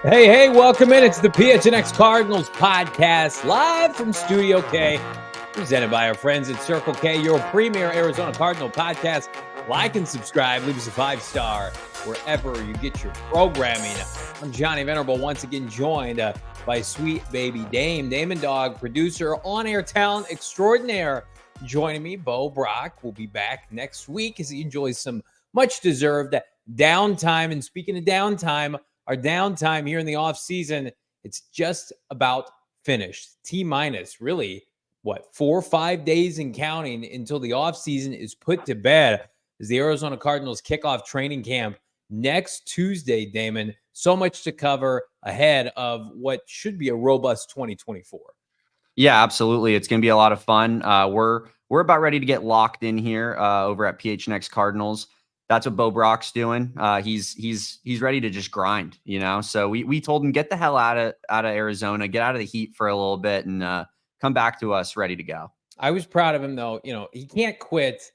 Hey, welcome in. It's the PHNX Cardinals podcast, live from Studio K, presented by our friends at Circle K, your premier Arizona Cardinal podcast. Like and subscribe. Leave us a 5-star wherever you get your programming. I'm Johnny Venerable, once again joined by sweet baby Damon, Dawg, producer, on-air talent extraordinaire. Joining me, Bo Brock, will be back next week as he enjoys some much-deserved downtime. And speaking of downtime, our downtime here in the offseason, it's just about finished. T-minus, really, 4 or 5 days and counting until the offseason is put to bed as the Arizona Cardinals kick off training camp next Tuesday, Damon. So much to cover ahead of what should be a robust 2024. Yeah, absolutely. It's going to be a lot of fun. We're about ready to get locked in here over at PHNX Cardinals. That's what Bo Brock's doing. He's ready to just grind, you know. So we told him, get the hell out of Arizona, get out of the heat for a little bit, and come back to us ready to go. I was proud of him, though. You know, he can't quit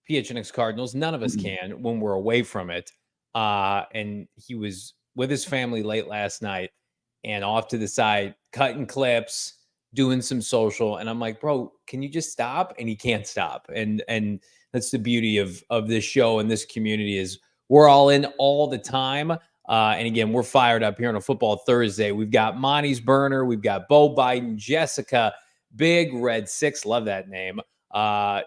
PHNX Cardinals. None of us can when we're away from it. And he was with his family late last night and off to the side, cutting clips, doing some social. And I'm like, bro, can you just stop? And he can't stop. And that's the beauty of this show and this community is we're all in all the time. And again, we're fired up here on a Football Thursday. We've got Monty's Burner. We've got Bo Biden, Jessica, Big Red 6. Love that name.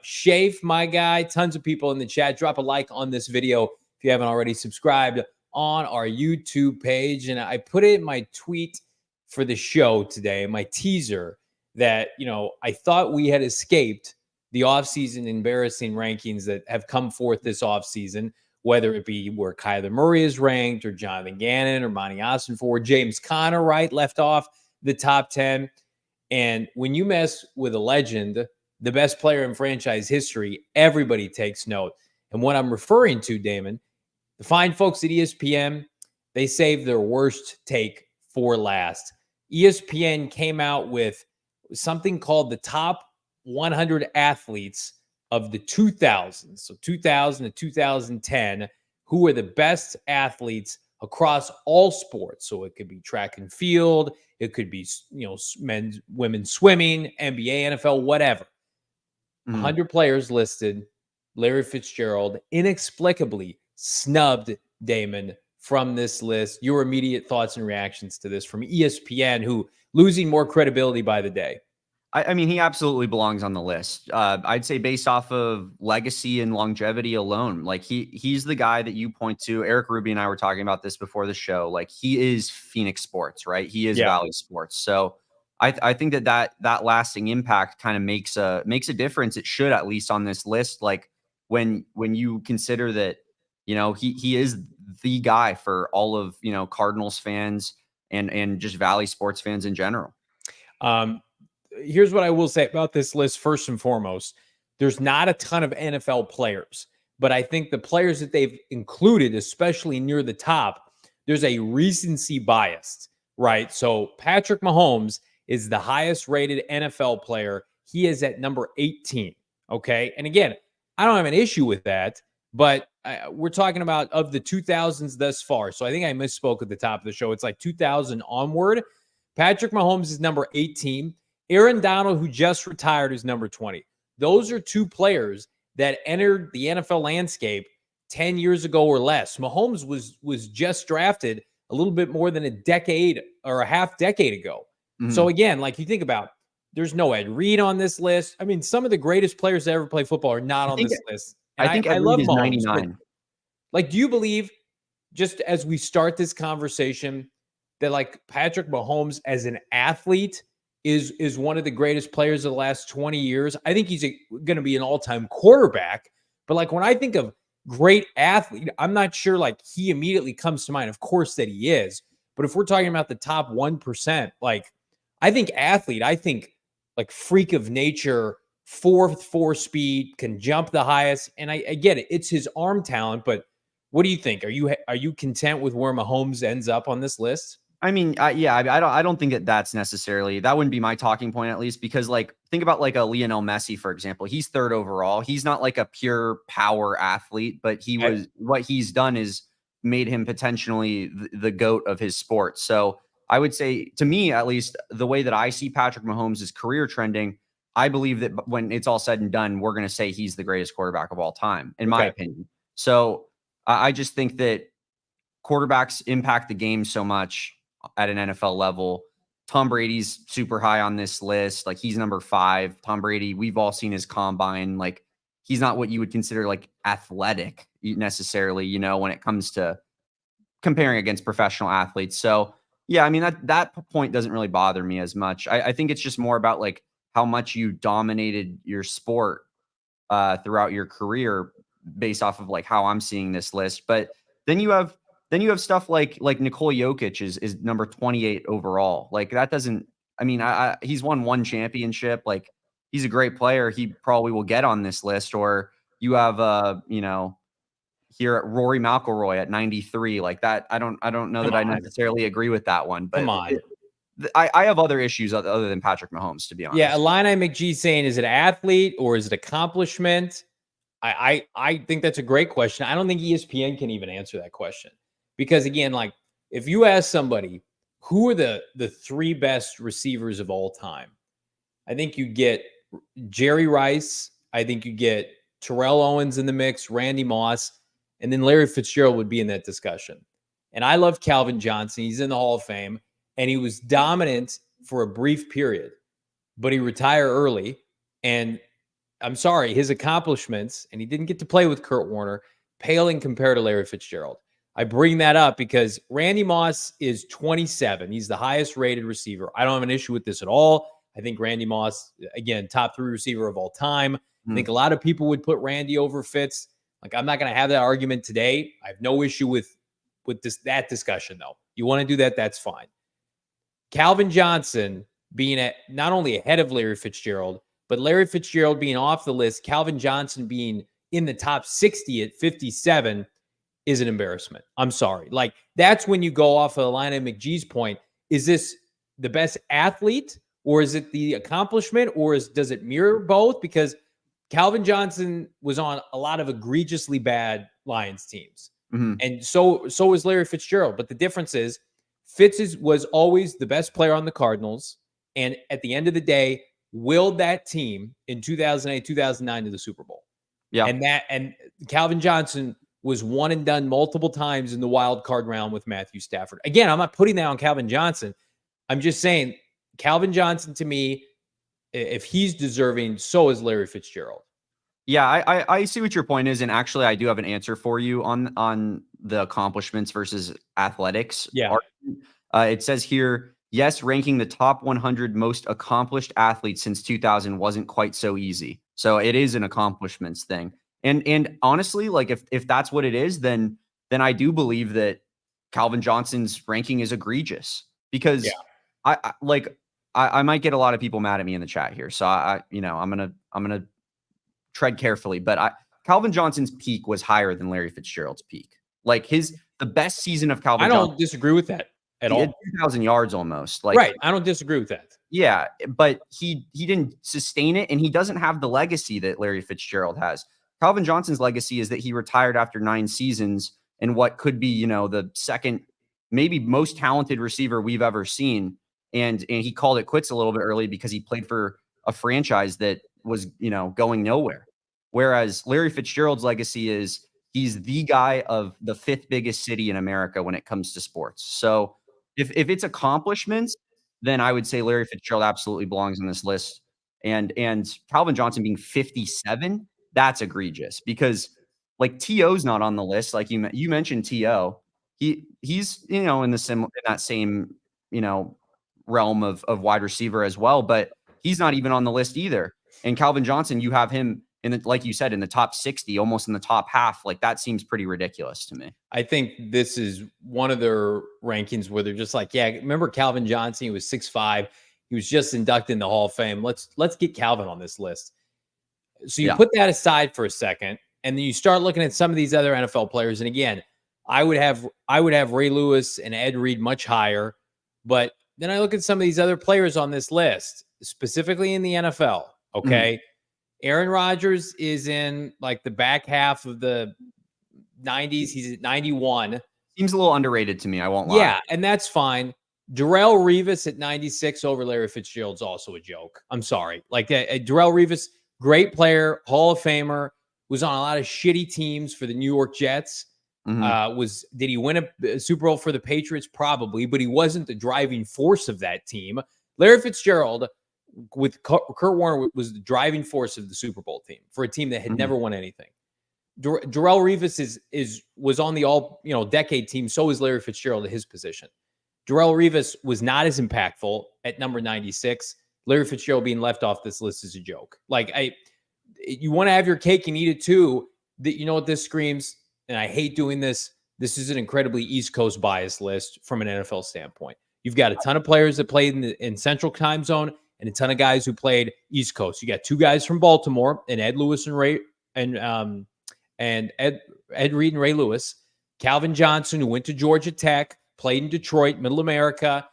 Shafe, my guy. Tons of people in the chat. Drop a like on this video if you haven't already subscribed on our YouTube page. And I put it in my tweet for the show today, my teaser, that, you know, I thought we had escaped the offseason embarrassing rankings that have come forth this offseason, whether it be where Kyler Murray is ranked or Jonathan Gannon or Monty Ossenford, James Conner, right, left off the top 10. And when you mess with a legend, the best player in franchise history, everybody takes note. And what I'm referring to, Damon, the fine folks at ESPN, they saved their worst take for last. ESPN came out with something called the top 100 athletes of the 2000s, so 2000 to 2010, who were the best athletes across all sports. So it could be track and field, it could be, you know, men's, women's swimming, NBA, NFL, whatever. 100 players listed. Larry Fitzgerald inexplicably snubbed Damon from this list. Your immediate thoughts and reactions to this from ESPN, who losing more credibility by the day. I mean, he absolutely belongs on the list. I'd say based off of legacy and longevity alone, like he's the guy that you point to. Eric Ruby and I were talking about this before the show. Like he is Phoenix sports, right? He is Valley sports. So I think that lasting impact kind of makes a difference. It should, at least on this list. Like when you consider that, you know, he is the guy for all of, you know, Cardinals fans and just Valley sports fans in general. Here's what I will say about this list. First and foremost, there's not a ton of NFL players, but I think the players that they've included, especially near the top, there's a recency bias, right? So Patrick Mahomes is the highest rated NFL player. He is at number 18. Okay. And again, I don't have an issue with that, but we're talking about of the 2000s thus far. So I think I misspoke at the top of the show. It's like 2000 onward. Patrick Mahomes is number 18. Aaron Donald, who just retired, is number 20. Those are two players that entered the NFL landscape 10 years ago or less. Mahomes was just drafted a little bit more than a decade or a half decade ago. So again, like you think about, there's no Ed Reed on this list. I mean, some of the greatest players to ever play football are not on this list. And I think I love Reed is Mahomes, 99. Like, do you believe, just as we start this conversation, that like Patrick Mahomes as an athlete is one of the greatest players of the last 20 years? I think he's going to be an all-time quarterback. But like when I think of great athlete, I'm not sure like he immediately comes to mind. Of course that he is. But if we're talking about the top 1%, like I think athlete, I think like freak of nature, 4 speed, can jump the highest. And I get it. It's his arm talent. But what do you think? Are you content with where Mahomes ends up on this list? I mean, yeah, I don't think that wouldn't be my talking point, at least, because like, think about like a Lionel Messi, for example. He's 3rd overall. He's not like a pure power athlete, but what he's done is made him potentially the GOAT of his sport. So I would say, to me, at least, the way that I see Patrick Mahomes' career trending, I believe that when it's all said and done, we're going to say he's the greatest quarterback of all time, in my opinion. So I just think that quarterbacks impact the game so much at an NFL level. Tom Brady's super high on this list. Like, he's number 5. Tom Brady, we've all seen his combine. Like, he's not what you would consider like athletic necessarily, you know, when it comes to comparing against professional athletes. So yeah, I mean, that point doesn't really bother me as much. I think it's just more about like how much you dominated your sport throughout your career based off of like how I'm seeing this list. But then you have stuff like Nikola Jokic is number 28 overall. Like, that doesn't, I mean, he's won 1 championship. Like, he's a great player. He probably will get on this list. Or you have you know, here at Rory McIlroy at 93. Like, that, I don't know that I necessarily agree with that one. But I have other issues other than Patrick Mahomes, to be honest. Yeah, Illini McGee saying, is it athlete or is it accomplishment? I think that's a great question. I don't think ESPN can even answer that question. Because again, like, if you ask somebody who are the 3 best receivers of all time, I think you get Jerry Rice. I think you get Terrell Owens in the mix, Randy Moss, and then Larry Fitzgerald would be in that discussion. And I love Calvin Johnson. He's in the Hall of Fame, and he was dominant for a brief period, but he retired early. And I'm sorry, his accomplishments, and he didn't get to play with Kurt Warner, paling compared to Larry Fitzgerald. I bring that up because Randy Moss is 27. He's the highest rated receiver. I don't have an issue with this at all. I think Randy Moss, again, top 3 receiver of all time. I think a lot of people would put Randy over Fitz. Like, I'm not going to have that argument today. I have no issue with that discussion, though. You want to do that, that's fine. Calvin Johnson being not only ahead of Larry Fitzgerald, but Larry Fitzgerald being off the list, Calvin Johnson being in the top 60 at 57 is an embarrassment. I'm sorry. Like, that's when you go off of Illini McGee's point. Is this the best athlete, or is it the accomplishment, or does it mirror both? Because Calvin Johnson was on a lot of egregiously bad Lions teams. And so was Larry Fitzgerald. But the difference is Fitz was always the best player on the Cardinals. And at the end of the day, willed that team in 2008, 2009 to the Super Bowl. Yeah. And Calvin Johnson was one and done multiple times in the wild card round with Matthew Stafford. Again, I'm not putting that on Calvin Johnson. I'm just saying Calvin Johnson, to me, if he's deserving, so is Larry Fitzgerald. Yeah, I see what your point is. And actually, I do have an answer for you on the accomplishments versus athletics. Yeah. It says here, yes, ranking the top 100 most accomplished athletes since 2000 wasn't quite so easy. So it is an accomplishments thing. And honestly, like, if that's what it is, then I do believe that Calvin Johnson's ranking is egregious, because I might get a lot of people mad at me in the chat here. So I'm gonna tread carefully, but Calvin Johnson's peak was higher than Larry Fitzgerald's peak. Like, the best season of Calvin Johnson. I don't disagree with that at all. 2,000 yards almost. Like, right. I don't disagree with that. Yeah, but he didn't sustain it, and he doesn't have the legacy that Larry Fitzgerald has. Calvin Johnson's legacy is that he retired after 9 seasons and what could be, the second, maybe most talented receiver we've ever seen. And he called it quits a little bit early because he played for a franchise that was, going nowhere. Whereas Larry Fitzgerald's legacy is he's the guy of the 5th biggest city in America when it comes to sports. So if it's accomplishments, then I would say Larry Fitzgerald absolutely belongs on this list. And Calvin Johnson being 57, that's egregious, because like T.O.'s not on the list. Like you mentioned T.O. He's in that same realm of wide receiver as well, but he's not even on the list either. And Calvin Johnson, you have him like you said, in the top 60, almost in the top half. Like, that seems pretty ridiculous to me. I think this is one of their rankings where they're just like, yeah, remember Calvin Johnson? He was 6'5". He was just inducted in the Hall of Fame. Let's get Calvin on this list. So you put that aside for a second, and then you start looking at some of these other NFL players. And again, I would have Ray Lewis and Ed Reed much higher, but then I look at some of these other players on this list, specifically in the NFL. Okay. Aaron Rodgers is in like the back half of the 90s. He's at 91. Seems a little underrated to me. I won't lie. Yeah, and that's fine. Darrelle Revis at 96 over Larry Fitzgerald's also a joke. I'm sorry. Like Darrelle Revis, great player, Hall of Famer, was on a lot of shitty teams for the New York Jets. Did he win a Super Bowl for the Patriots? Probably, but he wasn't the driving force of that team. Larry Fitzgerald with Kurt Warner was the driving force of the Super Bowl team for a team that had never won anything. Darrelle Revis was on the decade team. So is Larry Fitzgerald at his position. Darrelle Revis was not as impactful at number 96. Larry Fitzgerald being left off this list is a joke. Like you want to have your cake and eat it too. That, you know what this screams, and I hate doing this. This is an incredibly East Coast bias list from an NFL standpoint. You've got a ton of players that played in Central Time Zone and a ton of guys who played East Coast. You got two guys from Baltimore, and Ed Lewis and Ray and Ed Reed and Ray Lewis. Calvin Johnson, who went to Georgia Tech, played in Detroit, Middle America.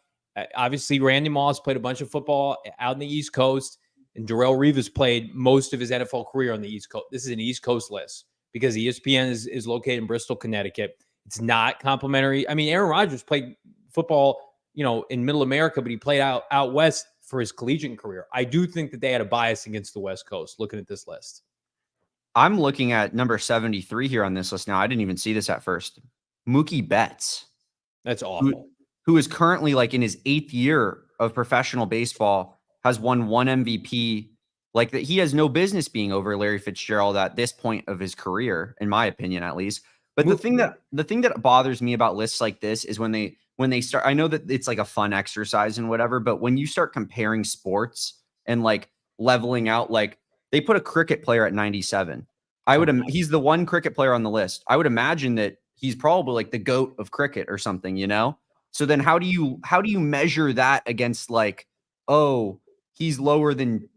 Obviously, Randy Moss played a bunch of football out in the East Coast, and Darrelle Revis played most of his NFL career on the East Coast. This is an East Coast list because ESPN is located in Bristol, Connecticut. It's not complimentary. I mean, Aaron Rodgers played football, in Middle America, but he played out west for his collegiate career. I do think that they had a bias against the West Coast looking at this list. I'm looking at number 73 here on this list now. I didn't even see this at first. Mookie Betts. That's awful. Who is currently like in his 8th year of professional baseball, has won 1 MVP. Like that, he has no business being over Larry Fitzgerald at this point of his career, in my opinion, at least. But the thing that bothers me about lists like this is when they start, I know that it's like a fun exercise and whatever, but when you start comparing sports and like leveling out, like they put a cricket player at 97. He's the one cricket player on the list. I would imagine that he's probably like the GOAT of cricket or something, So then how do you measure that against like, oh, he's lower than,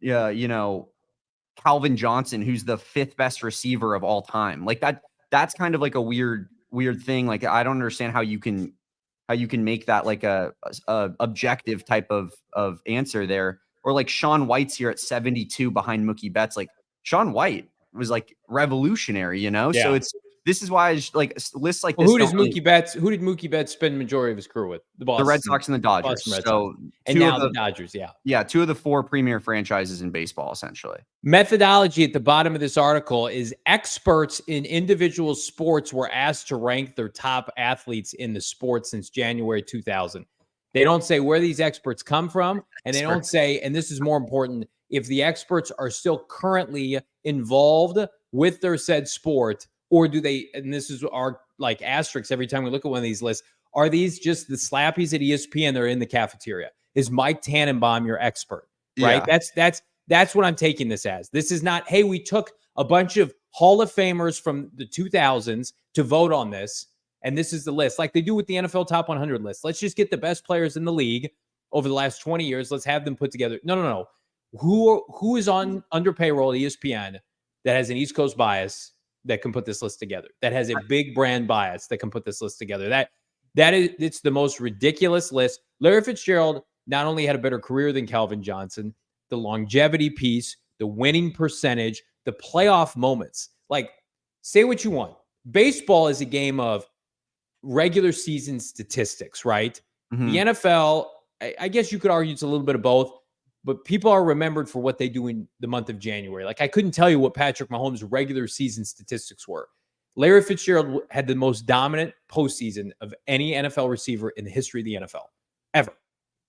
Calvin Johnson, who's the 5th best receiver of all time. Like that's kind of like a weird thing. Like, I don't understand how you can make that like a objective type of answer there. Or like Shaun White's here at 72 behind Mookie Betts. Like Shaun White was like revolutionary, Yeah. So this is why I just, like lists like this. Who did Mookie Betts spend the majority of his career with? The Red Sox and the Dodgers. So and now the Dodgers, yeah. Yeah, 2 of the 4 premier franchises in baseball, essentially. Methodology at the bottom of this article is experts in individual sports were asked to rank their top athletes in the sport since January 2000. They don't say where these experts come from, and they don't say, and this is more important, if the experts are still currently involved with their said sport, or do they, and this is our like asterisks every time we look at one of these lists, are these just the slappies at ESPN that are in the cafeteria? Is Mike Tannenbaum your expert? Right? Yeah. That's what I'm taking this as. This is not, hey, we took a bunch of Hall of Famers from the 2000s to vote on this, and this is the list. Like they do with the NFL Top 100 list. Let's just get the best players in the league over the last 20 years. Let's have them put together. No. Who is under payroll at ESPN that has an East Coast bias that can put this list together, that has a big brand bias that can put this list together? It's the most ridiculous list. Larry Fitzgerald not only had a better career than Calvin Johnson, the longevity piece, the winning percentage, the playoff moments. Like, say what you want. Baseball is a game of regular season statistics, right? Mm-hmm. The NFL, I guess you could argue it's a little bit of both, but people are remembered for what they do in the month of January. Like, I couldn't tell you what Patrick Mahomes' regular season statistics were. Larry Fitzgerald had the most dominant postseason of any NFL receiver in the history of the NFL, ever.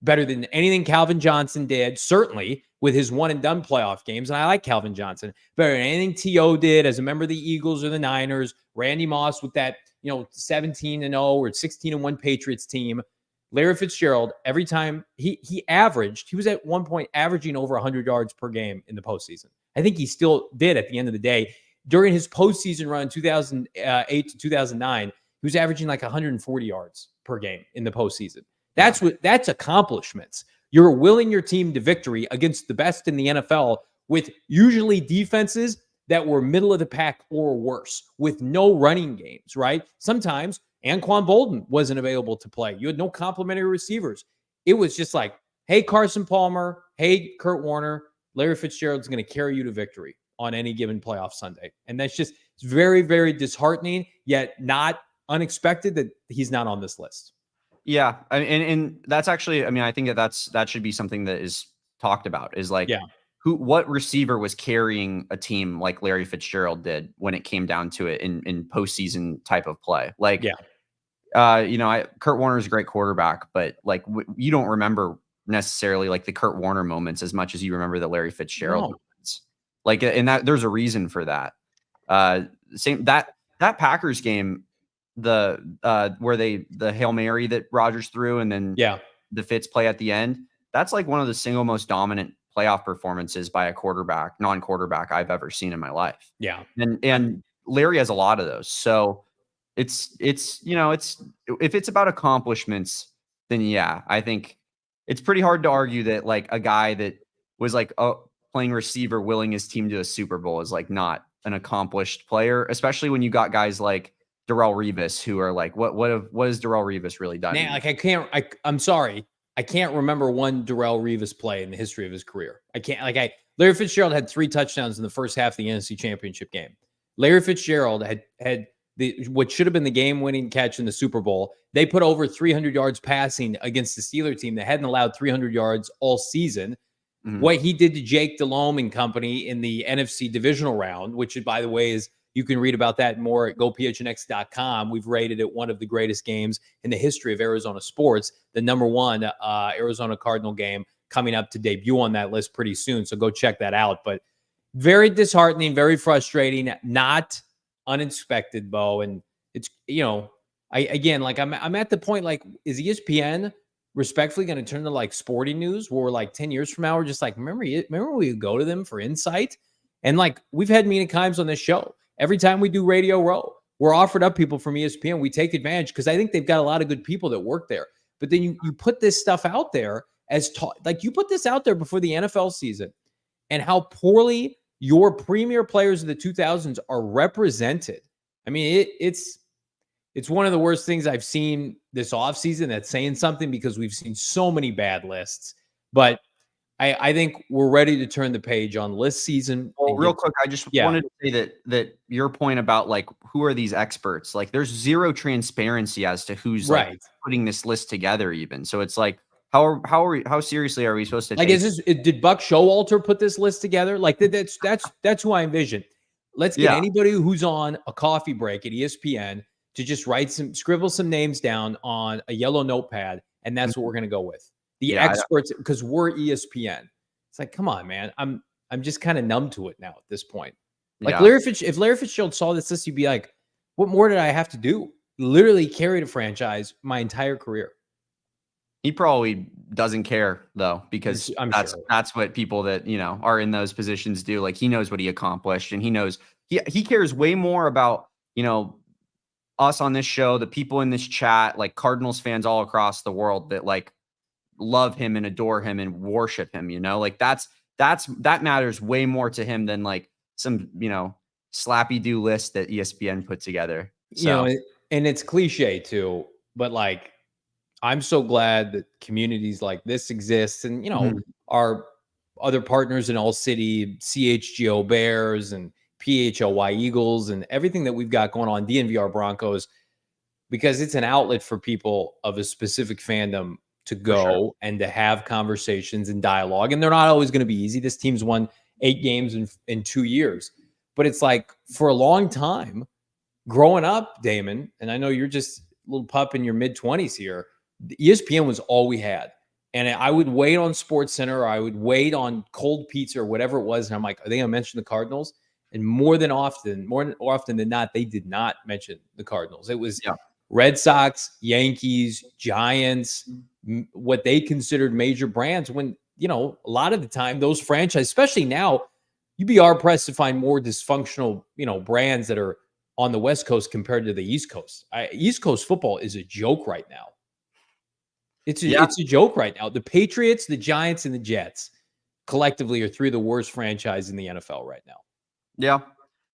Better than anything Calvin Johnson did, certainly with his one-and-done playoff games, and I like Calvin Johnson. Better than anything T.O. did as a member of the Eagles or the Niners. Randy Moss with that, 17-0 or 16-1 Patriots team. Larry Fitzgerald, every time he was at one point averaging over 100 yards per game in the postseason. I think he still did at the end of the day. During his postseason run, 2008 to 2009, he was averaging like 140 yards per game in the postseason. That's accomplishments. You're willing your team to victory against the best in the NFL with usually defenses that were middle of the pack or worse, with no running games, right? Sometimes Anquan Bolden wasn't available to play. You had no complimentary receivers. It was just like, hey, Carson Palmer, hey, Kurt Warner, Larry Fitzgerald's going to carry you to victory on any given playoff Sunday. And it's very, very disheartening, yet not unexpected that he's not on this list. Yeah, and that's actually, I mean, I think that should be something that is talked about, is like, what receiver was carrying a team like Larry Fitzgerald did when it came down to it in postseason type of play. Like, Kurt Warner's a great quarterback, but like you don't remember necessarily like the Kurt Warner moments as much as you remember the Larry Fitzgerald moments. Like, and that there's a reason for that. Same that Packers game, the where the Hail Mary that Rodgers threw, and then the Fitz play at the end. That's like one of the single most dominant playoff performances by a non-quarterback I've ever seen in my life. Yeah. And Larry has a lot of those. So it's if it's about accomplishments, then I think it's pretty hard to argue that like a guy that was like playing receiver willing his team to a Super Bowl is like not an accomplished player, especially when you got guys like Darrelle Revis who are like, what has Darrelle Revis really done? Man, like I'm sorry. I can't remember one Darrelle Revis play in the history of his career. Larry Fitzgerald had 3 touchdowns in the first half of the NFC Championship game. Larry Fitzgerald had what should have been the game-winning catch in the Super Bowl. They put over 300 yards passing against the Steelers team that hadn't allowed 300 yards all season. Mm-hmm. What he did to Jake Delhomme and company in the NFC divisional round, which, by the way, is you can read about that more at gophnx.com. We've rated it one of the greatest games in the history of Arizona sports, the #1 Arizona Cardinal game coming up to debut on that list pretty soon. So go check that out. But very disheartening, very frustrating, not unexpected, Bo. And it's, I'm at the point, like, is ESPN respectfully going to turn to like Sporting News where like 10 years from now, we're just like, remember we would go to them for insight? And like, we've had Mina Kimes on this show. Every time we do Radio Row, we're offered up people from ESPN. We take advantage because I think they've got a lot of good people that work there. But then you put this stuff out there like you put this out there before the NFL season, and how poorly your premier players of the 2000s are represented. I mean, it's one of the worst things I've seen this offseason. That's saying something because we've seen so many bad lists. But I think we're ready to turn the page on list season. Well, real quick, I just wanted to say that your point about like, who are these experts? Like, there's zero transparency as to who's like putting this list together even. So it's like, how seriously are we supposed to like, did Buck Showalter put this list together? Like that's who I envision. Let's get anybody who's on a coffee break at ESPN to just scribble some names down on a yellow notepad. And that's what we're going to go with. The experts, because we're ESPN. It's like, come on, man. I'm just kind of numb to it now at this point. Like if Larry Fitzgerald saw this list, he'd be like, what more did I have to do? Literally carried a franchise my entire career. He probably doesn't care though, because that's what people that, are in those positions do. Like, he knows what he accomplished, and he knows he cares way more about, us on this show, the people in this chat, like Cardinals fans all across the world that like love him and adore him and worship him, like that matters way more to him than like some, slappy do list that ESPN put together. So, and it's cliche too, but like, I'm so glad that communities like this exist, and, our other partners in ALLCITY, CHGO Bears and PHLY Eagles and everything that we've got going on, DNVR Broncos, because it's an outlet for people of a specific fandom to go and to have conversations and dialogue. And they're not always going to be easy. This team's won 8 games in 2 years. But it's like, for a long time, growing up, Damon, and I know you're just a little pup in your mid-20s here, the ESPN was all we had. And I would wait on SportsCenter, or I would wait on Cold Pizza or whatever it was. And I'm like, are they going to mention the Cardinals? And more often than not, they did not mention the Cardinals. It was Red Sox, Yankees, Giants, what they considered major brands, when, a lot of the time those franchises, especially now, you'd be hard-pressed to find more dysfunctional, brands that are on the West Coast compared to the East Coast. East Coast football is a joke right now. It's a joke right now. The Patriots, the Giants, and the Jets collectively are 3 of the worst franchises in the NFL right now. Yeah.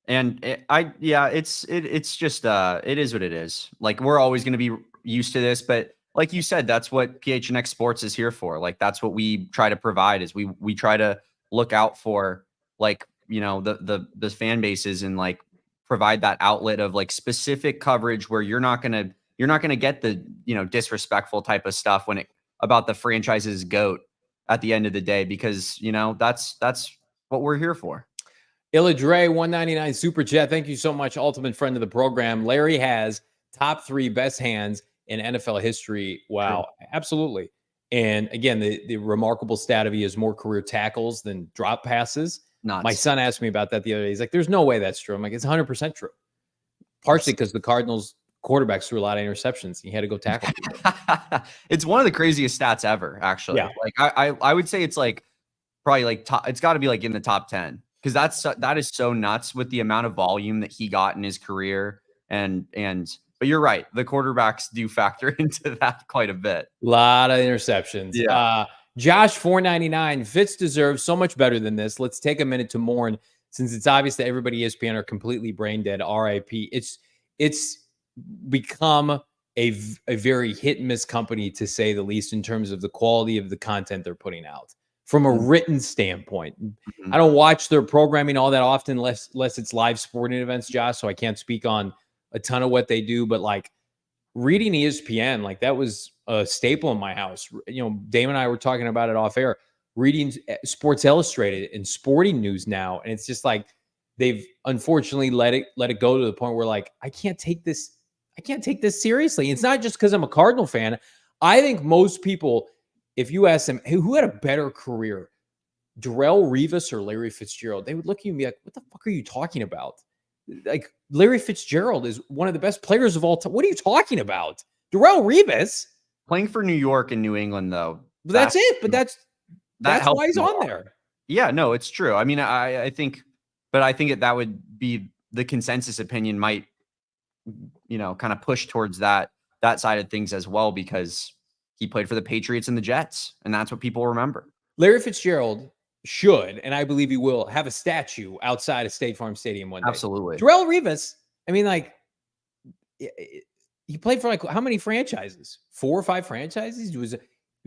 And it's just, it is what it is. Like, we're always going to be used to this, but like you said, that's what PHNX Sports is here for. Like, that's what we try to provide, is we try to look out for, like, the fan bases and like provide that outlet of like specific coverage where you're not gonna get the, you know, disrespectful type of stuff about the franchise's GOAT at the end of the day, because, you know, that's what we're here for. Illadre 199 super chat. Thank you so much, ultimate friend of the program. Larry has top 3 best hands in NFL history. Wow, absolutely. And again, the remarkable stat of he has more career tackles than drop passes. Nuts. My son asked me about that the other day. He's like, "There's no way that's true." I'm like, "It's 100% true." Partially because the Cardinals quarterbacks threw a lot of interceptions. He had to go tackle people. It's one of the craziest stats ever, actually. Yeah. Like I would say it's like probably like it's got to be like in the top 10, because that is so nuts with the amount of volume that he got in his career. But you're right, the quarterbacks do factor into that quite a bit. A lot of interceptions. Yeah. Josh 499. Fitz deserves so much better than this. Let's take a minute to mourn, since it's obvious that everybody at ESPN are completely brain dead. RIP. It's become a very hit and miss company, to say the least, in terms of the quality of the content they're putting out from a written standpoint. I don't watch their programming all that often, unless it's live sporting events, Josh, so I can't speak on a ton of what they do, but like reading ESPN, like that was a staple in my house. You know, Damon and I were talking about it off air, reading Sports Illustrated and sporting news now. And it's just like, they've unfortunately let it go to the point where like, I can't take this seriously. It's not just because I'm a Cardinal fan. I think most people, if you ask them, hey, who had a better career, Darrelle Revis or Larry Fitzgerald, they would look at you and be like, what the fuck are you talking about? Like, Larry Fitzgerald is one of the best players of all time. What are you talking about? Darrelle Revis playing for New York and New England, though. That's it. But that's why he's on there. Yeah, no, it's true. I mean, I think that would be the consensus opinion, might, you know, kind of push towards that side of things as well, because he played for the Patriots and the Jets, and that's what people remember. Larry Fitzgerald should, and I believe he will, have a statue outside of State Farm Stadium one day. Absolutely. Darrelle Revis, I mean, like, he played for like how many franchises? 4 or 5 franchises? He was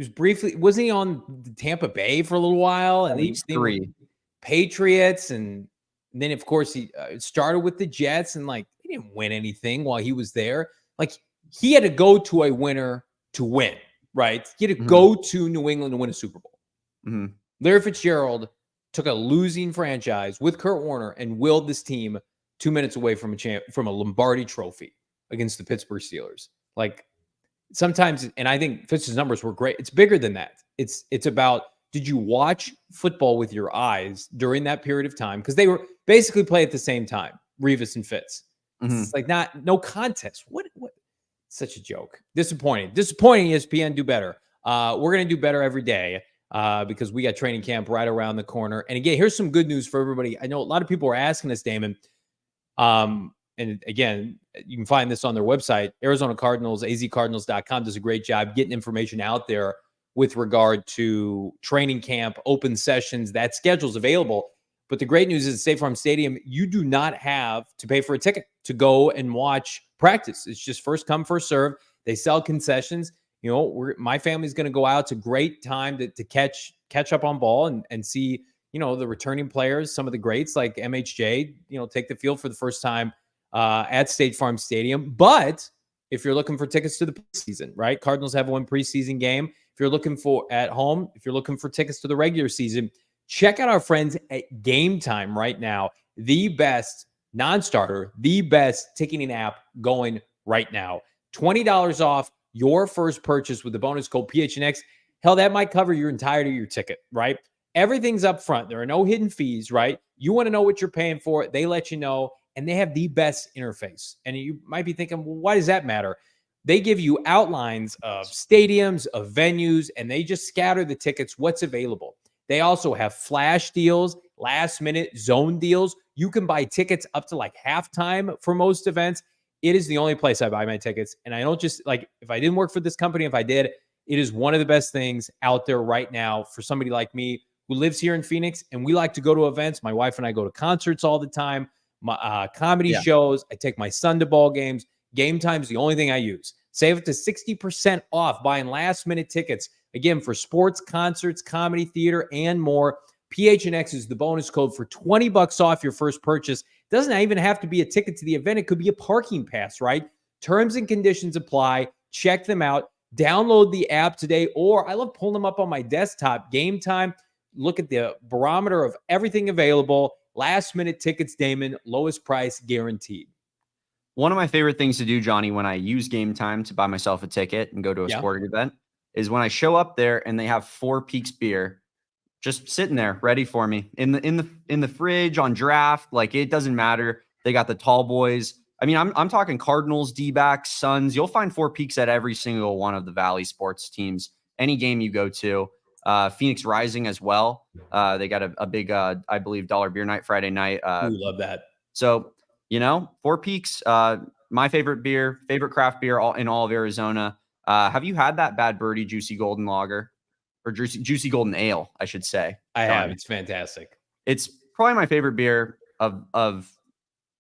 briefly, wasn't he on Tampa Bay for a little while? And then 3 Patriots, and then of course he started with the Jets, and like he didn't win anything while he was there. Like, he had to go to a winner to win, right? He had to go to New England to win a Super Bowl. Larry Fitzgerald took a losing franchise with Kurt Warner and willed this team 2 minutes away from a Lombardi trophy against the Pittsburgh Steelers. Like, sometimes, and I think Fitz's numbers were great. It's bigger than that. It's about, did you watch football with your eyes during that period of time? Because they were basically play at the same time, Revis and Fitz. It's like no contest. What? Such a joke. Disappointing. ESPN, do better. We're going to do better every day. Because we got training camp right around the corner. And again, here's some good news for everybody. I know a lot of people are asking us, Damon. And again, you can find this on their website. Arizona Cardinals, azcardinals.com does a great job getting information out there with regard to training camp, open sessions. That schedule's available. But the great news is at State Farm Stadium, you do not have to pay for a ticket to go and watch practice. It's just first come, first serve. They sell concessions. You know, my family's going to go out. It's a great time to catch up on ball and see, you know, the returning players, some of the greats like MHJ, you know, take the field for the first time at State Farm Stadium. But if you're looking for tickets to the preseason, right? Cardinals have one preseason game. If you're looking for at home, if you're looking for tickets to the regular season, check out our friends at Game Time right now. The best non-starter, the best ticketing app going right now. $20 off your first purchase with the bonus code PHNX. Hell, that might cover your entirety of your ticket, right? Everything's up front. There are no hidden fees, right? You want to know what you're paying for. They let you know, and they have the best interface. And you might be thinking, well, why does that matter? They give you outlines of stadiums, of venues, and they just scatter the tickets, what's available. They also have flash deals, last minute zone deals. You can buy tickets up to like halftime for most events. It is the only place I buy my tickets. And I don't just, like, if I didn't work for this company, if I did, it is one of the best things out there right now for somebody like me who lives here in Phoenix. And we like to go to events. My wife and I go to concerts all the time, my comedy shows. I take my son to ball games. Game Time is the only thing I use. Save up to 60% off buying last minute tickets. Again, for sports, concerts, comedy, theater, and more. PHNX is the bonus code for $20 off your first purchase. Doesn't even have to be a ticket to the event. It could be a parking pass, right? Terms and conditions apply. Check them out. Download the app today, or I love pulling them up on my desktop. Game Time. Look at the barometer of everything available. Last minute tickets, Damon, lowest price guaranteed. One of my favorite things to do, Johnny, when I use Game Time to buy myself a ticket and go to a sporting event is when I show up there and they have Four Peaks beer just sitting there ready for me in the fridge on draft. Like, it doesn't matter. They got the tall boys. I mean, I'm talking Cardinals, D-backs, Suns. You'll find Four Peaks at every single one of the Valley sports teams, any game you go to. Phoenix Rising as well. They got a big, I believe, $1 beer night Friday night. We love that. So, Four Peaks, my favorite beer, favorite craft beer in all of Arizona. Have you had that Bad Birdie Juicy Golden Lager? Or Juicy Golden Ale, I should say. I have. It's fantastic. It's probably my favorite beer of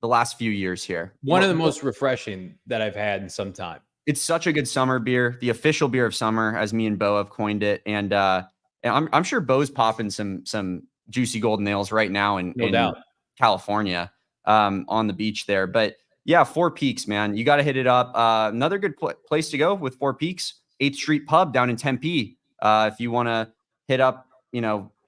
the last few years here. One of the most refreshing that I've had in some time. It's such a good summer beer, the official beer of summer, as me and Bo have coined it. And I'm sure Bo's popping some Juicy Golden Ales right now in California on the beach there. But yeah, Four Peaks, man, you got to hit it up. Another good place to go with Four Peaks, 8th Street Pub down in Tempe. If you want to hit up,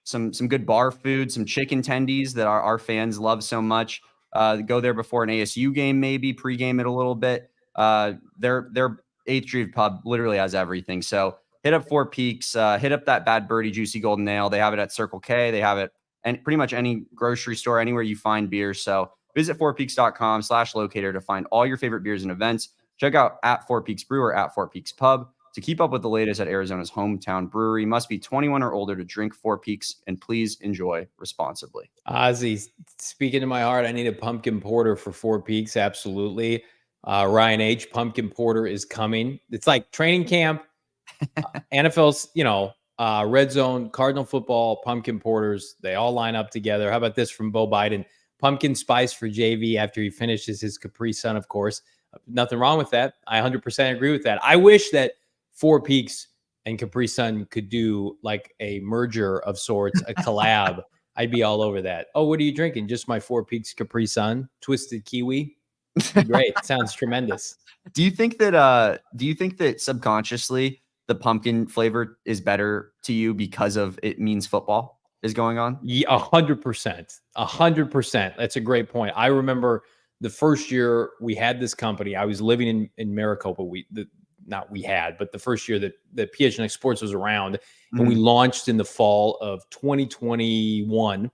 some good bar food, some chicken tendies that our fans love so much. Go there before an ASU game, maybe pregame it a little bit. Their 8th Street Pub literally has everything. So hit up Four Peaks, hit up that Bad Birdie Juicy Golden Ale. They have it at Circle K. They have it and pretty much any grocery store, anywhere you find beer. So visit fourpeaks.com/locator to find all your favorite beers and events. Check out at Four Peaks Brew or at Four Peaks Pub. To keep up with the latest at Arizona's hometown brewery, must be 21 or older to drink Four Peaks, and please enjoy responsibly. Ozzy, speaking to my heart, I need a pumpkin porter for Four Peaks. Absolutely. Ryan H. Pumpkin porter is coming. It's like training camp, NFL's, red zone, Cardinal football, pumpkin porters. They all line up together. How about this from Bo Biden? Pumpkin spice for JV after he finishes his Capri Sun, of course. Nothing wrong with that. I 100% agree with that. I wish that Four Peaks and Capri Sun could do like a merger of sorts, a collab. I'd be all over that. Oh, what are you drinking? Just my Four Peaks Capri Sun, twisted kiwi. Great. Sounds tremendous. Do you think that subconsciously the pumpkin flavor is better to you because of it means football is going on? Yeah, 100%. 100%. That's a great point. I remember the first year we had this company. I was living in Maricopa. But the first year that PHNX Sports was around, and we launched in the fall of 2021,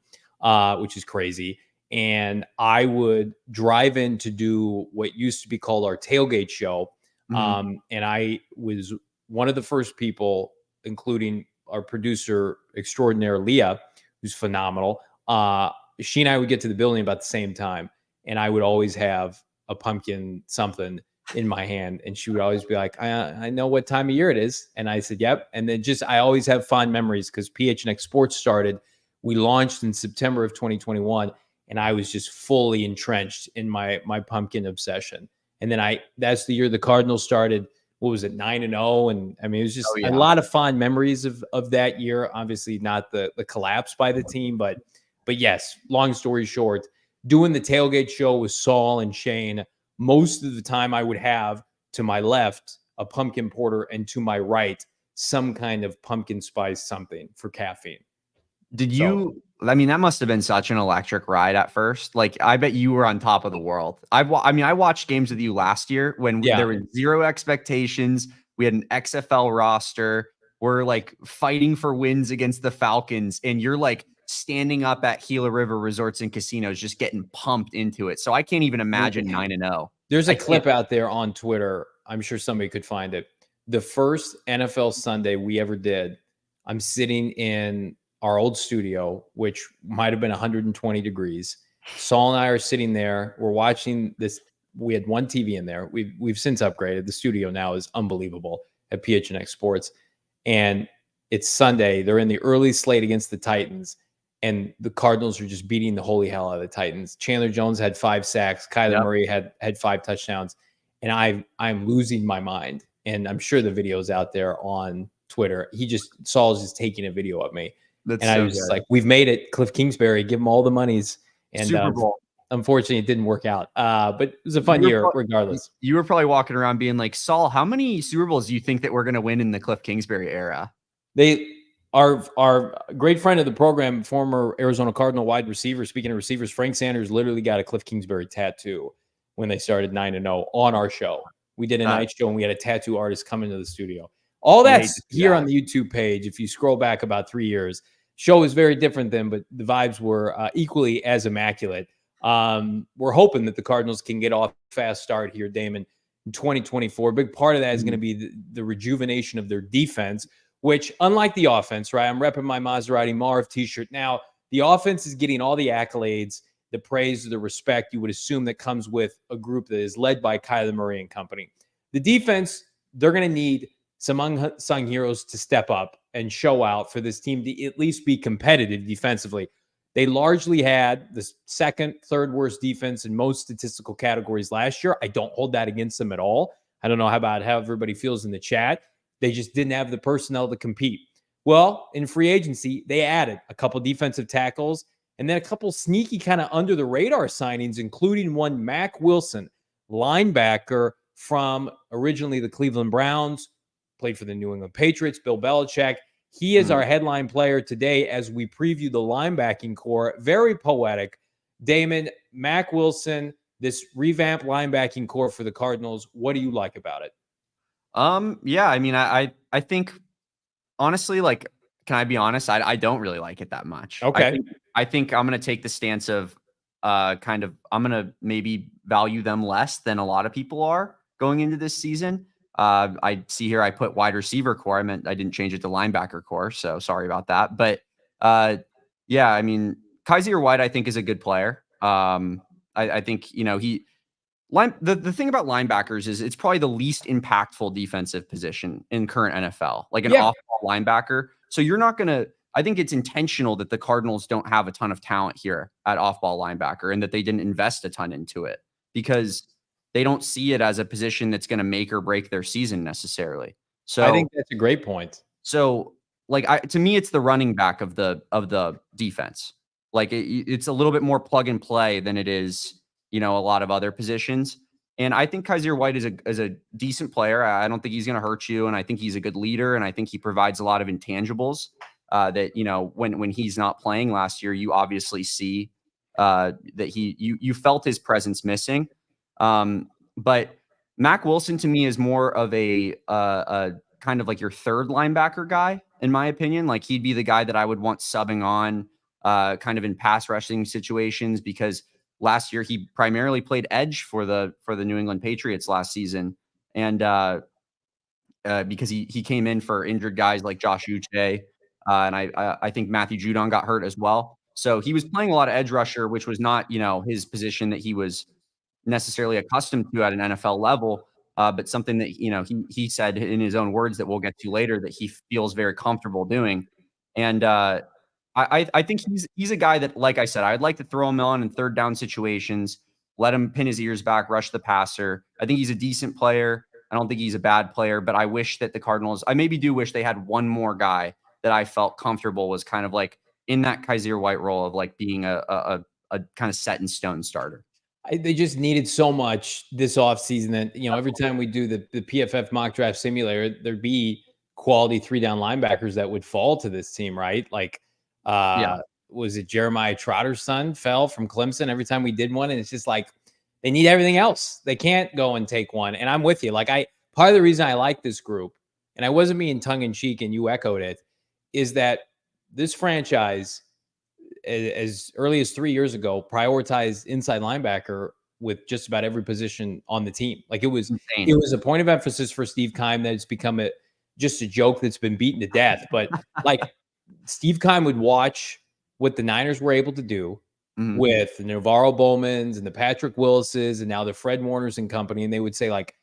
which is crazy. And I would drive in to do what used to be called our tailgate show. And I was one of the first people, including our producer extraordinaire, Leah, who's phenomenal. She and I would get to the building about the same time, and I would always have a pumpkin something in my hand, and she would always be like, I know what time of year it is. And I said, yep. And then I always have fond memories because PHNX Sports started. We launched in September of 2021, and I was just fully entrenched in my pumpkin obsession. And then that's the year the Cardinals started. What was it, 9-0? And I mean, it was just a lot of fond memories of that year. Obviously not the collapse by the team, but yes, long story short, doing the tailgate show with Saul and Shane, most of the time I would have to my left a pumpkin porter and to my right some kind of pumpkin spice something for caffeine. That must have been such an electric ride at first. Like, I bet you were on top of the world. I watched games with you last year when there were zero expectations. We had an XFL roster. We're like fighting for wins against the Falcons, and you're like standing up at Gila River Resorts and Casinos, just getting pumped into it. So I can't even imagine 9-0. There's a clip out there on Twitter. I'm sure somebody could find it. The first NFL Sunday we ever did, I'm sitting in our old studio, which might have been 120 degrees. Saul and I are sitting there. We're watching this. We had one TV in there. We've since upgraded. The studio now is unbelievable at PHNX Sports. And it's Sunday. They're in the early slate against the Titans. And the Cardinals are just beating the holy hell out of the Titans. Chandler Jones had 5 sacks. Kyler Murray had 5 touchdowns. And I'm losing my mind. And I'm sure the video's out there on Twitter. Saul's just taking a video of me. I was just like, we've made it. Cliff Kingsbury, give him all the monies. And Super Bowl. unfortunately, it didn't work out. But it was a fun year regardless. You were probably walking around being like, Saul, how many Super Bowls do you think that we're going to win in the Cliff Kingsbury era? Our great friend of the program, former Arizona Cardinal wide receiver, speaking of receivers, Frank Sanders literally got a Cliff Kingsbury tattoo when they started 9-0 on our show. We did a night show and we had a tattoo artist come into the studio. All that's here on the YouTube page. If you scroll back about 3 years, show is very different then, but the vibes were equally as immaculate. We're hoping that the Cardinals can get off a fast start here, Damon, in 2024. A big part of that is going to be the rejuvenation of their defense, which, unlike the offense, right? I'm repping my Maserati Marv t-shirt now. The offense is getting all the accolades, the praise, the respect you would assume that comes with a group that is led by Kyler Murray and company. The defense, they're going to need some unsung heroes to step up and show out for this team to at least be competitive defensively. They largely had the second, third worst defense in most statistical categories last year. I don't hold that against them at all. I don't know how everybody feels in the chat. They just didn't have the personnel to compete. Well, in free agency, they added a couple defensive tackles and then a couple sneaky kind of under the radar signings, including one Mack Wilson, linebacker from originally the Cleveland Browns, played for the New England Patriots, Bill Belichick. He is our headline player today as we preview the linebacking core. Very poetic. Damon, Mack Wilson, this revamped linebacking core for the Cardinals. What do you like about it? Yeah, I mean, I think honestly, like, can I be honest? I don't really like it that much. Okay. I think I'm going to take the stance of I'm going to maybe value them less than a lot of people are going into this season. I see here I put wide receiver core. I didn't change it to linebacker core, so sorry about that. But yeah, I mean, Kyzir White I think is a good player. I think, you know, the thing about linebackers is it's probably the least impactful defensive position in current NFL, like an off-ball linebacker. So you're not going to, I think it's intentional that the Cardinals don't have a ton of talent here at off-ball linebacker and that they didn't invest a ton into it because they don't see it as a position that's going to make or break their season necessarily. So I think that's a great point. So like to me, it's the running back of the defense. Like it's a little bit more plug and play than it is, you know, a lot of other positions. And I think Kyzir White is a decent player. I don't think he's going to hurt you. And I think he's a good leader. And I think he provides a lot of intangibles that, you know, when he's not playing last year, you obviously see that you felt his presence missing. But Mack Wilson to me is more of a kind of like your third linebacker guy, in my opinion. Like he'd be the guy that I would want subbing on kind of in pass rushing situations because last year he primarily played edge for the New England Patriots last season. And because he came in for injured guys like Josh Uche. And I think Matthew Judon got hurt as well. So he was playing a lot of edge rusher, which was not, you know, his position that he was necessarily accustomed to at an NFL level, but something that, you know, he said in his own words that we'll get to later that he feels very comfortable doing. And I think he's a guy that, like I said, I'd like to throw him on in third down situations, let him pin his ears back, rush the passer. I think he's a decent player. I don't think he's a bad player, but I wish that the Cardinals, I maybe do wish they had one more guy that I felt comfortable was kind of like in that Kyzir White role of like being a kind of set in stone starter. They just needed so much this offseason that, you know, every time we do the PFF mock draft simulator, there'd be quality 3-down linebackers that would fall to this team, right? Like, was it Jeremiah Trotter's son fell from Clemson every time we did one? And it's just like, they need everything else. They can't go and take one. And I'm with you. Like part of the reason I like this group, and I wasn't being tongue in cheek and you echoed it, is that this franchise, as early as 3 years ago, prioritized inside linebacker with just about every position on the team. Like it was a point of emphasis for Steve Keim that it's become just a joke that's been beaten to death. But like Steve Keim would watch what the Niners were able to do with the Navarro Bowmans and the Patrick Willises and now the Fred Warners and company. And they would say like,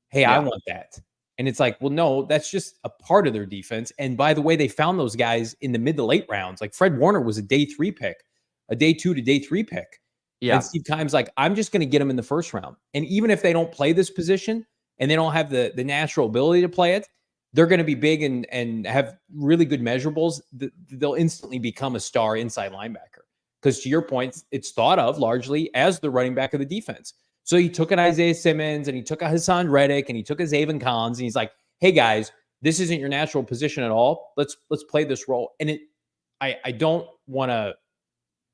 hey, I want that. And it's like, well, no, that's just a part of their defense. And by the way, they found those guys in the mid to late rounds. Like Fred Warner was a day 3 pick, a day 2 to day 3 pick. Yeah. And Steve Keim's like, I'm just going to get them in the first round. And even if they don't play this position and they don't have the natural ability to play it, they're going to be big and have really good measurables. They'll instantly become a star inside linebacker because to your point, it's thought of largely as the running back of the defense. So he took an Isaiah Simmons and he took a Hassan Reddick and he took a Zaven Collins and he's like, hey guys, this isn't your natural position at all. Let's play this role. And I don't want to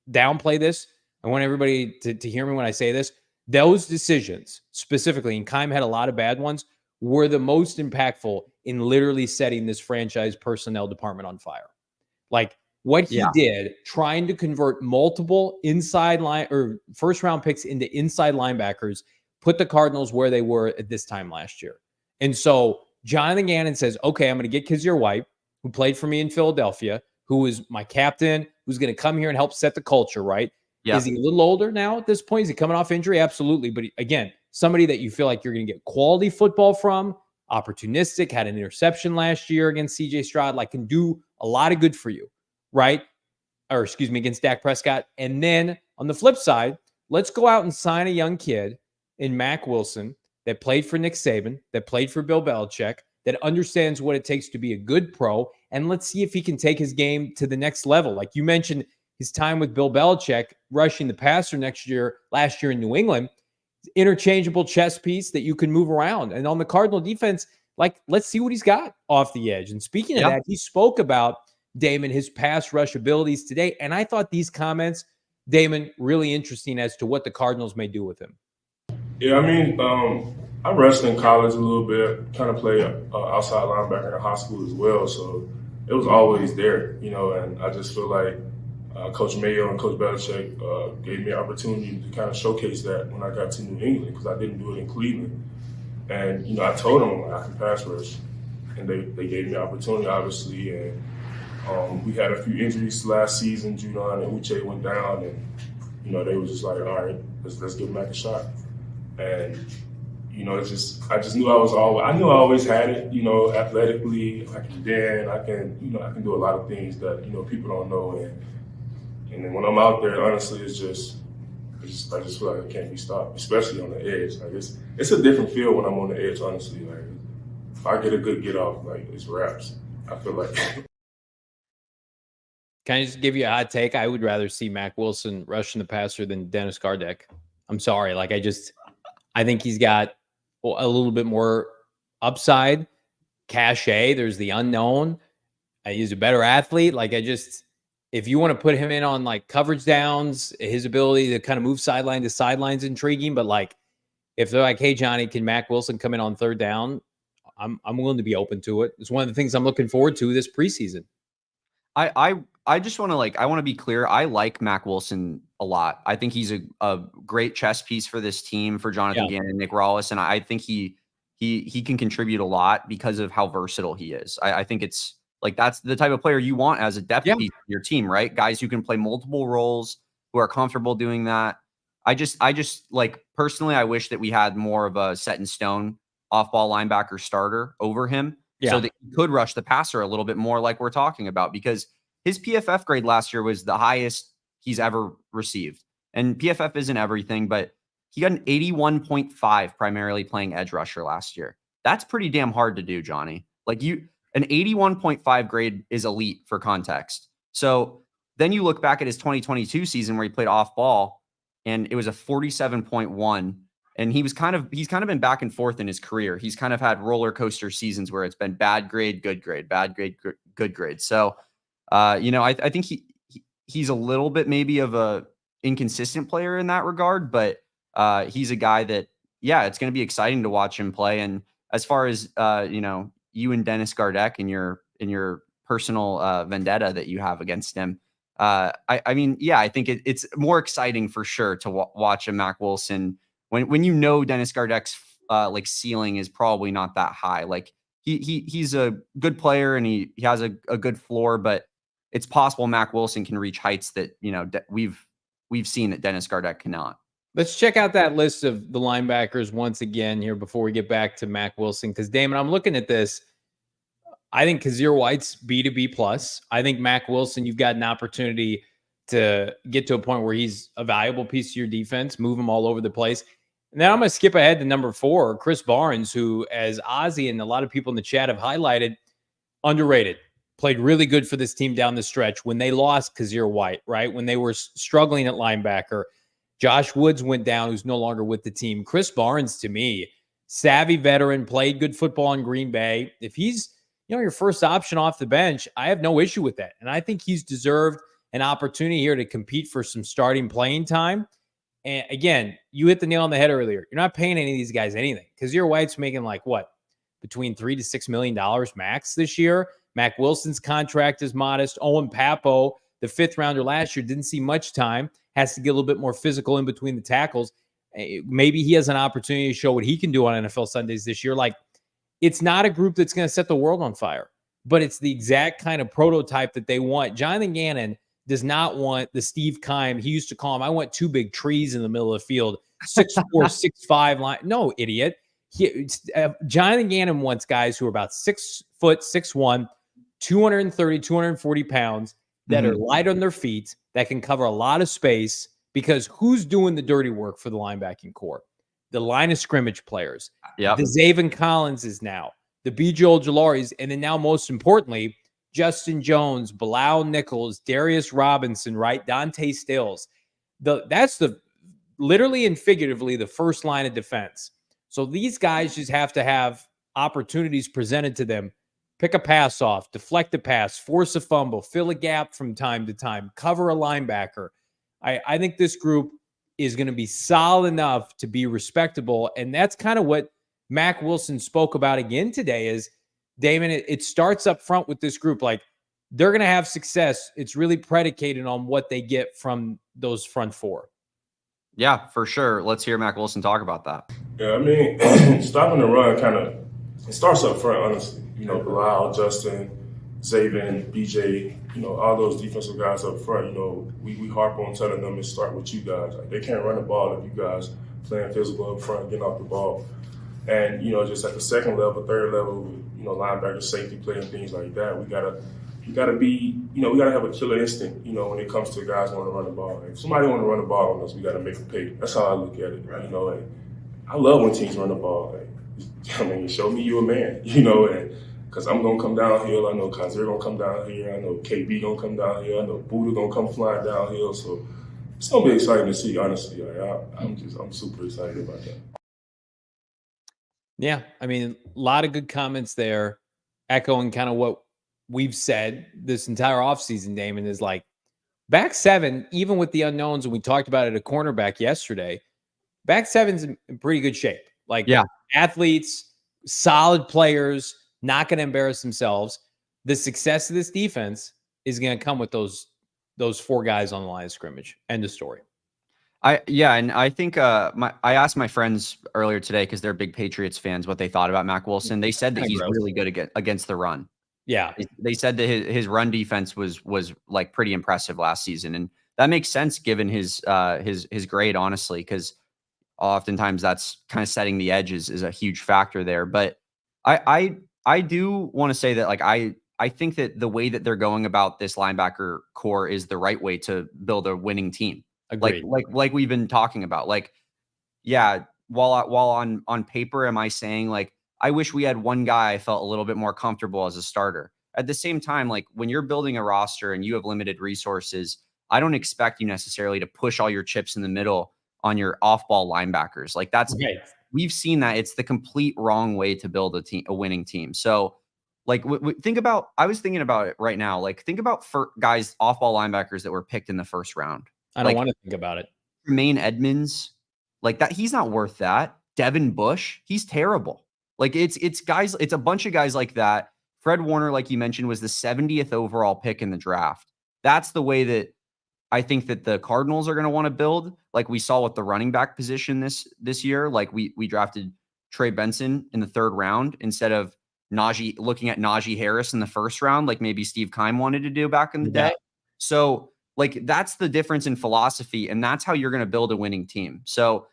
downplay this. I want everybody to hear me when I say this. Those decisions specifically, and Keim had a lot of bad ones, were the most impactful in literally setting this franchise personnel department on fire. Like what he did, trying to convert multiple inside line or first round picks into inside linebackers, put the Cardinals where they were at this time last year. And so Jonathan Gannon says, okay, I'm going to get Kyzir White, who played for me in Philadelphia, who was my captain, who's going to come here and help set the culture, right? Yep. Is he a little older now at this point? Is he coming off injury? Absolutely. But again, somebody that you feel like you're going to get quality football from, opportunistic, had an interception last year against CJ Stroud, like can do a lot of good for you, right? Or excuse me, against Dak Prescott. And then on the flip side, let's go out and sign a young kid in Mack Wilson that played for Nick Saban, that played for Bill Belichick, that understands what it takes to be a good pro. And let's see if he can take his game to the next level. Like you mentioned, his time with Bill Belichick, rushing the passer last year in New England, interchangeable chess piece that you can move around. And on the Cardinal defense, like, let's see what he's got off the edge. And speaking of that, he spoke about Damon, his pass rush abilities today. And I thought these comments, Damon, really interesting as to what the Cardinals may do with him. Yeah, I mean, I rushed in college a little bit, kind of played outside linebacker in high school as well. So it was always there, you know, and I just feel like Coach Mayo and Coach Belichick gave me an opportunity to kind of showcase that when I got to New England, because I didn't do it in Cleveland. And, you know, I told them I can pass rush, and they gave me an opportunity, obviously. And we had a few injuries last season. Judon and Uche went down, and, you know, they was just like, all right, let's give Mack a shot. And, you know, I just knew I always had it, you know, athletically. I can dance, I can do a lot of things that, you know, people don't know. And then when I'm out there, honestly, I just feel like I can't be stopped, especially on the edge. Like it's a different feel when I'm on the edge, honestly. Like if I get a good get off, like it's wraps. I feel like. Can I just give you a hot take? I would rather see Mack Wilson rushing the passer than Dennis Gardeck. I'm sorry. Like I think he's got a little bit more upside, cachet. There's the unknown. He's a better athlete. Like if you want to put him in on like coverage downs, his ability to kind of move sideline to sideline is intriguing. But like, if they're like, hey, Johnny, can Mack Wilson come in on third down? I'm willing to be open to it. It's one of the things I'm looking forward to this preseason. I just want to I want to be clear. I like Mack Wilson a lot. I think he's a great chess piece for this team, for Jonathan Gannon, Nick Rawlis. And I think he can contribute a lot because of how versatile he is. I think it's, like, that's the type of player you want as a depth piece of your team, right? Guys who can play multiple roles, who are comfortable doing that. I just like, personally, I wish that we had more of a set in stone off-ball linebacker starter over him so that he could rush the passer a little bit more, like we're talking about, because his PFF grade last year was the highest he's ever received. And PFF isn't everything, but he got an 81.5 primarily playing edge rusher last year. That's pretty damn hard to do, Johnny. Like, an 81.5 grade is elite for context. So then you look back at his 2022 season where he played off ball, and it was a 47.1. And he's kind of been back and forth in his career. He's kind of had roller coaster seasons where it's been bad grade, good grade, bad grade, good grade. So, you know, I think he's a little bit maybe of a inconsistent player in that regard, but he's a guy that, it's going to be exciting to watch him play. And as far as, you know, you and Dennis Gardeck in your personal vendetta that you have against him, I mean, I think it's more exciting for sure to watch a Mack Wilson when you know Dennis Gardeck's like ceiling is probably not that high. Like he's a good player and he has a good floor, but it's possible Mack Wilson can reach heights that, you know, we've seen that Dennis Gardeck cannot. Let's check out that list of the linebackers once again here before we get back to Mack Wilson. Because, Damon, I'm looking at this. I think Kyzir White's B to B plus. I think Mack Wilson, you've got an opportunity to get to a point where he's a valuable piece of your defense, move him all over the place. And then I'm going to skip ahead to number 4, Chris Barnes, who, as Ozzy and a lot of people in the chat have highlighted, underrated. played really good for this team down the stretch. When they lost Kyzir White, right? When they were struggling at linebacker, Josh Woods went down, who's no longer with the team. Chris Barnes, to me, savvy veteran, played good football in Green Bay. If he's, your first option off the bench, I have no issue with that. And I think he's deserved an opportunity here to compete for some starting playing time. And again, you hit the nail on the head earlier. You're not paying any of these guys anything. Kyzir White's making like what? Between $3 to $6 million max this year. Mack Wilson's contract is modest. Owen Papo, the 5th rounder last year, didn't see much time. Has to get a little bit more physical in between the tackles. Maybe he has an opportunity to show what he can do on NFL Sundays this year. Like, it's not a group that's going to set the world on fire, but it's the exact kind of prototype that they want. Jonathan Gannon does not want the Steve Keim. He used to call him, I want 2 big trees in the middle of the field, 6'4", 6'5" line. No, idiot. Jonathan Gannon wants guys who are about 6 foot, 6'1", 230, 240 pounds that are light on their feet, that can cover a lot of space, because who's doing the dirty work for the linebacking core? The line of scrimmage players. Yeah. The Zaven Collins is now. The B.J. Ojularis. And then now, most importantly, Justin Jones, Bilal Nichols, Darius Robinson, right? Dante Stills. That's literally and figuratively the first line of defense. So these guys just have to have opportunities presented to them. Pick a pass off, deflect a pass, force a fumble, fill a gap from time to time, cover a linebacker. I think this group is going to be solid enough to be respectable. And that's kind of what Mack Wilson spoke about again today is, Damon, it starts up front with this group. Like, they're going to have success. It's really predicated on what they get from those front 4. Yeah, for sure. Let's hear Mack Wilson talk about that. Yeah, I mean, stopping the run it starts up front, honestly. Bilal, Justin, Zaven, BJ, all those defensive guys up front, we harp on telling them to start with you guys. Like, they can't run the ball if you guys playing physical up front, getting off the ball. And, just at the second level, third level, linebacker, safety play and things like that, we gotta be, we gotta have a killer instinct, when it comes to guys wanting to run the ball. Like, if somebody want to run the ball on us, we gotta make them pay. That's how I look at it, right? Like, I love when teams run the ball. Like, I mean, show me you a man, and because I'm going to come downhill. I know Kyzir going to come down here. I know KB going to come down here. I know Buddha going to come flying downhill. So it's going to be exciting to see, honestly. Like, I'm super excited about that. Yeah, I mean, a lot of good comments there, echoing kind of what we've said this entire offseason, Damon, is like, back 7, even with the unknowns, and we talked about it at cornerback yesterday, back 7's in pretty good shape. Like, yeah, athletes, solid players, not going to embarrass themselves. The success of this defense is going to come with those 4 guys on the line of scrimmage. End of story. And I think I asked my friends earlier today, because they're big Patriots fans, what they thought about Mack Wilson. They said that he's really good against the run. Yeah, they said that his run defense was like pretty impressive last season, and that makes sense given his grade, honestly, because oftentimes that's kind of setting the edge is a huge factor there. But I do want to say that, like, I think that the way that they're going about this linebacker core is the right way to build a winning team. Agreed. Like we've been talking about. Like, yeah, while on paper, am I saying, like, I wish we had one guy I felt a little bit more comfortable as a starter. At the same time, like, when you're building a roster and you have limited resources, I don't expect you necessarily to push all your chips in the middle on your off-ball linebackers. Like, that's right. We've seen that it's the complete wrong way to build a winning team. So, like, think about, I was thinking about it right now. Like, think about for guys, off-ball linebackers that were picked in the first round. I don't want to think about it. Jermaine Edmonds, like that, he's not worth that. Devin Bush, he's terrible. Like, it's guys, it's a bunch of guys like that. Fred Warner, like you mentioned, was the 70th overall pick in the draft. That's the way that I think that the Cardinals are going to want to build. Like we saw with the running back position this year. Like we drafted Trey Benson in the 3rd round instead of looking at Najee Harris in the 1st round, like maybe Steve Keim wanted to do back in the day. So, like, that's the difference in philosophy, and that's how you're going to build a winning team. So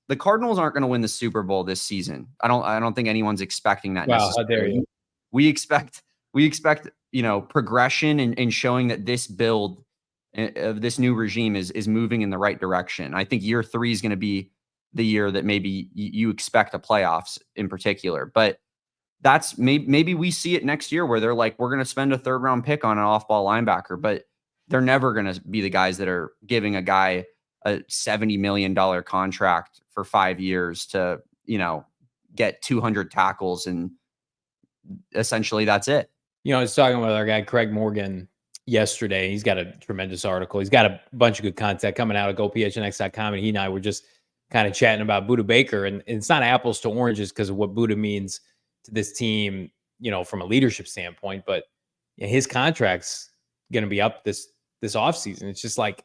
the Cardinals aren't going to win the Super Bowl this season. I don't think anyone's expecting that. Wow, how dare you? We expect, progression and showing that this build of this new regime is moving in the right direction. I think year 3 is going to be the year that maybe you expect the playoffs in particular. But that's maybe we see it next year where they're like, we're going to spend a 3rd round pick on an off-ball linebacker, but they're never going to be the guys that are giving a guy a $70 million contract for 5 years to, get 200 tackles. And essentially that's it. I was talking with our guy, Craig Morgan, yesterday. He's got a tremendous article. He's got a bunch of good content coming out of GoPHNX.com. And he and I were just kind of chatting about Budda Baker. And it's not apples to oranges because of what Budda means to this team, from a leadership standpoint. But his contract's going to be up this offseason. It's just like,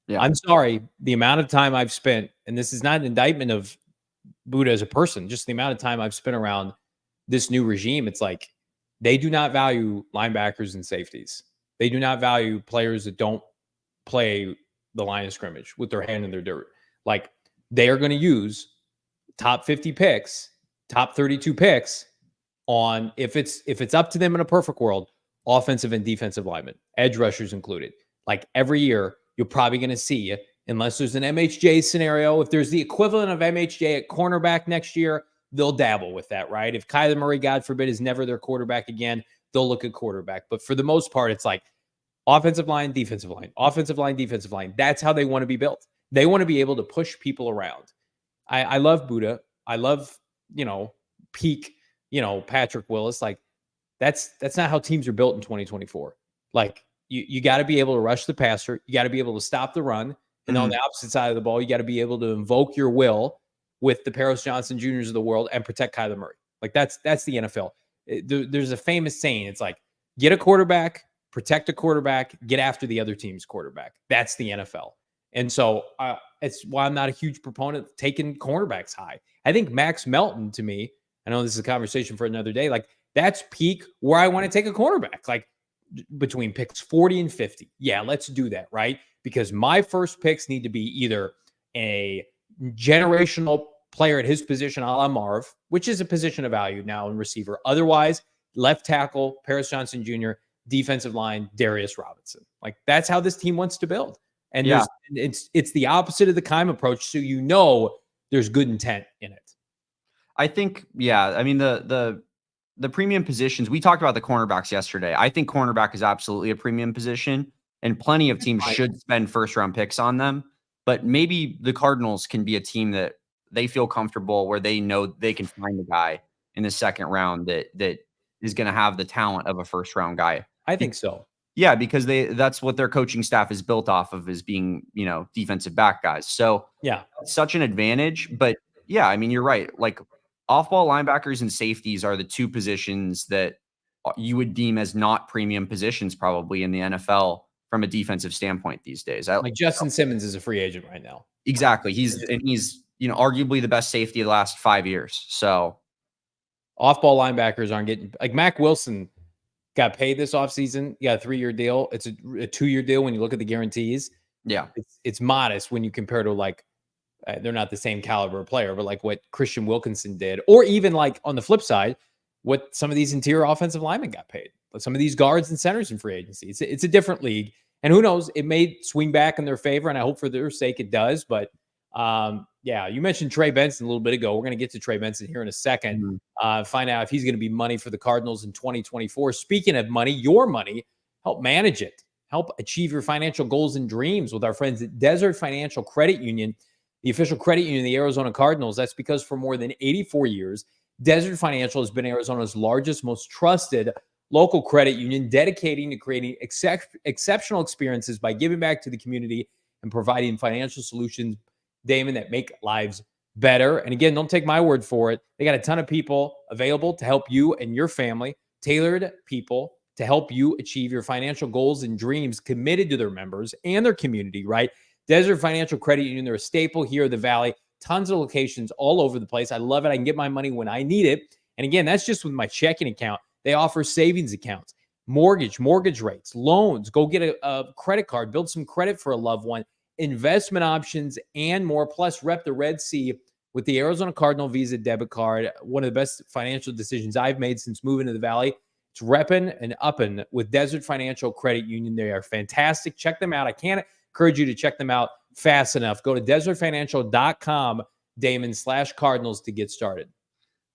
I'm sorry, the amount of time I've spent, and this is not an indictment of Budda as a person, just the amount of time I've spent around this new regime. It's like they do not value linebackers and safeties. They do not value players that don't play the line of scrimmage with their hand in their dirt. Like, they are going to use top 50 picks, top 32 picks on, if it's up to them in a perfect world, offensive and defensive linemen, edge rushers included. Like, every year, you're probably going to see, unless there's an MHJ scenario, if there's the equivalent of MHJ at cornerback next year, they'll dabble with that, right? If Kyler Murray, God forbid, is never their quarterback again, they'll look at quarterback. But for the most part, it's like offensive line, defensive line, offensive line, defensive line. That's how they want to be built. They want to be able to push people around. I love Budda. I love, peak, Patrick Willis. Like, that's not how teams are built in 2024. Like, you got to be able to rush the passer. You got to be able to stop the run. And on the opposite side of the ball, you got to be able to invoke your will with the Paris Johnson Jr.'s of the world and protect Kyler Murray. Like, that's the NFL. There's a famous saying. It's like, get a quarterback, protect a quarterback, get after the other team's quarterback. That's the NFL. And so it's why I'm not a huge proponent of taking cornerbacks high. I think Max Melton, to me, I know this is a conversation for another day, like, that's peak where I want to take a cornerback, like between picks 40 and 50. Yeah, let's do that, right? Because my first picks need to be either a generational player at his position, a la Marv, which is a position of value now in receiver. Otherwise, left tackle, Paris Johnson Jr., defensive line, Darius Robinson. Like, that's how this team wants to build. And it's the opposite of the Keim approach. So, there's good intent in it. I think, I mean, the premium positions, we talked about the cornerbacks yesterday. I think cornerback is absolutely a premium position, and plenty of teams should spend 1st round picks on them. But maybe the Cardinals can be a team that they feel comfortable where they know they can find a guy in the 2nd round that is going to have the talent of a 1st round guy. I think so. Yeah, because that's what their coaching staff is built off of, is being, defensive back guys. So it's such an advantage. But I mean, you're right. Like, off-ball linebackers and safeties are the 2 positions that you would deem as not premium positions probably in the NFL from a defensive standpoint these days. Like, Justin Simmons is a free agent right now. Exactly. He's arguably the best safety of the last 5 years. So off-ball linebackers aren't getting, like, Mack Wilson got paid this offseason. You got a 3-year deal. It's a 2-year deal when you look at the guarantees. Yeah. It's modest when you compare to, like, they're not the same caliber of player, but like what Christian Wilkinson did, or even like on the flip side, what some of these interior offensive linemen got paid, but some of these guards and centers in free agency. It's a different league, and who knows, it may swing back in their favor, and I hope for their sake it does. But you mentioned Trey Benson a little bit ago. We're going to get to Trey Benson here in a second. Find out if he's going to be money for the Cardinals in 2024. Speaking of money, your money, help manage it. Help achieve your financial goals and dreams with our friends at Desert Financial Credit Union, the official credit union of the Arizona Cardinals. That's because for more than 84 years, Desert Financial has been Arizona's largest, most trusted local credit union, dedicating to creating exceptional experiences by giving back to the community and providing financial solutions, Damon, that make lives better. And again, don't take my word for it. They got a ton of people available to help you and your family, tailored people to help you achieve your financial goals and dreams, committed to their members and their community, right? Desert Financial Credit Union, they're a staple here in the Valley. Tons of locations all over the place. I love it. I can get my money when I need it. And again, that's just with my checking account. They offer savings accounts, mortgage rates, loans. Go get a credit card, build some credit for a loved one, investment options, and more. Plus, rep the Red Sea with the Arizona Cardinal Visa debit card. One of the best financial decisions I've made since moving to the Valley. It's repping and upping with Desert Financial Credit Union. They are fantastic. Check them out. I can't encourage you to check them out fast enough. Go to desertfinancial.com, Damon /Cardinals to get started.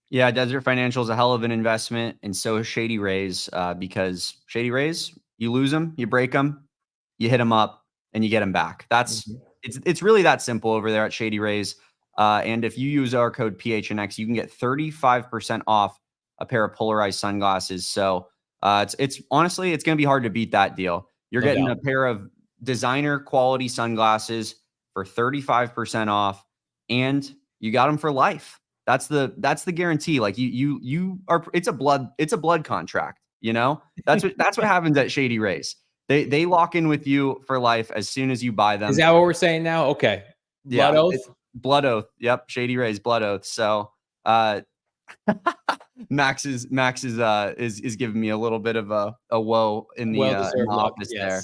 Yeah, Desert Financial is a hell of an investment, and so is Shady Rays, because Shady Rays, you lose them, you break them, you hit them up, and you get them back. Mhm. It's really that simple over there at Shady Rays. And if you use our code PHNX, you can get 35% off a pair of polarized sunglasses. So it's honestly, it's going to be hard to beat that deal. You're No getting doubt. a pair of designer quality sunglasses for 35% off, and you got them for life. That's the guarantee. Like you are, it's a blood contract, you know? That's what happens at Shady Rays. They lock in with you for life as soon as you buy them. Is that what we're saying now? Okay. Blood Yeah, oath. blood oath. Yep, Shady Rays, blood oath. So uh Max is giving me a little bit of a woe in the Well-deserved luck. office there.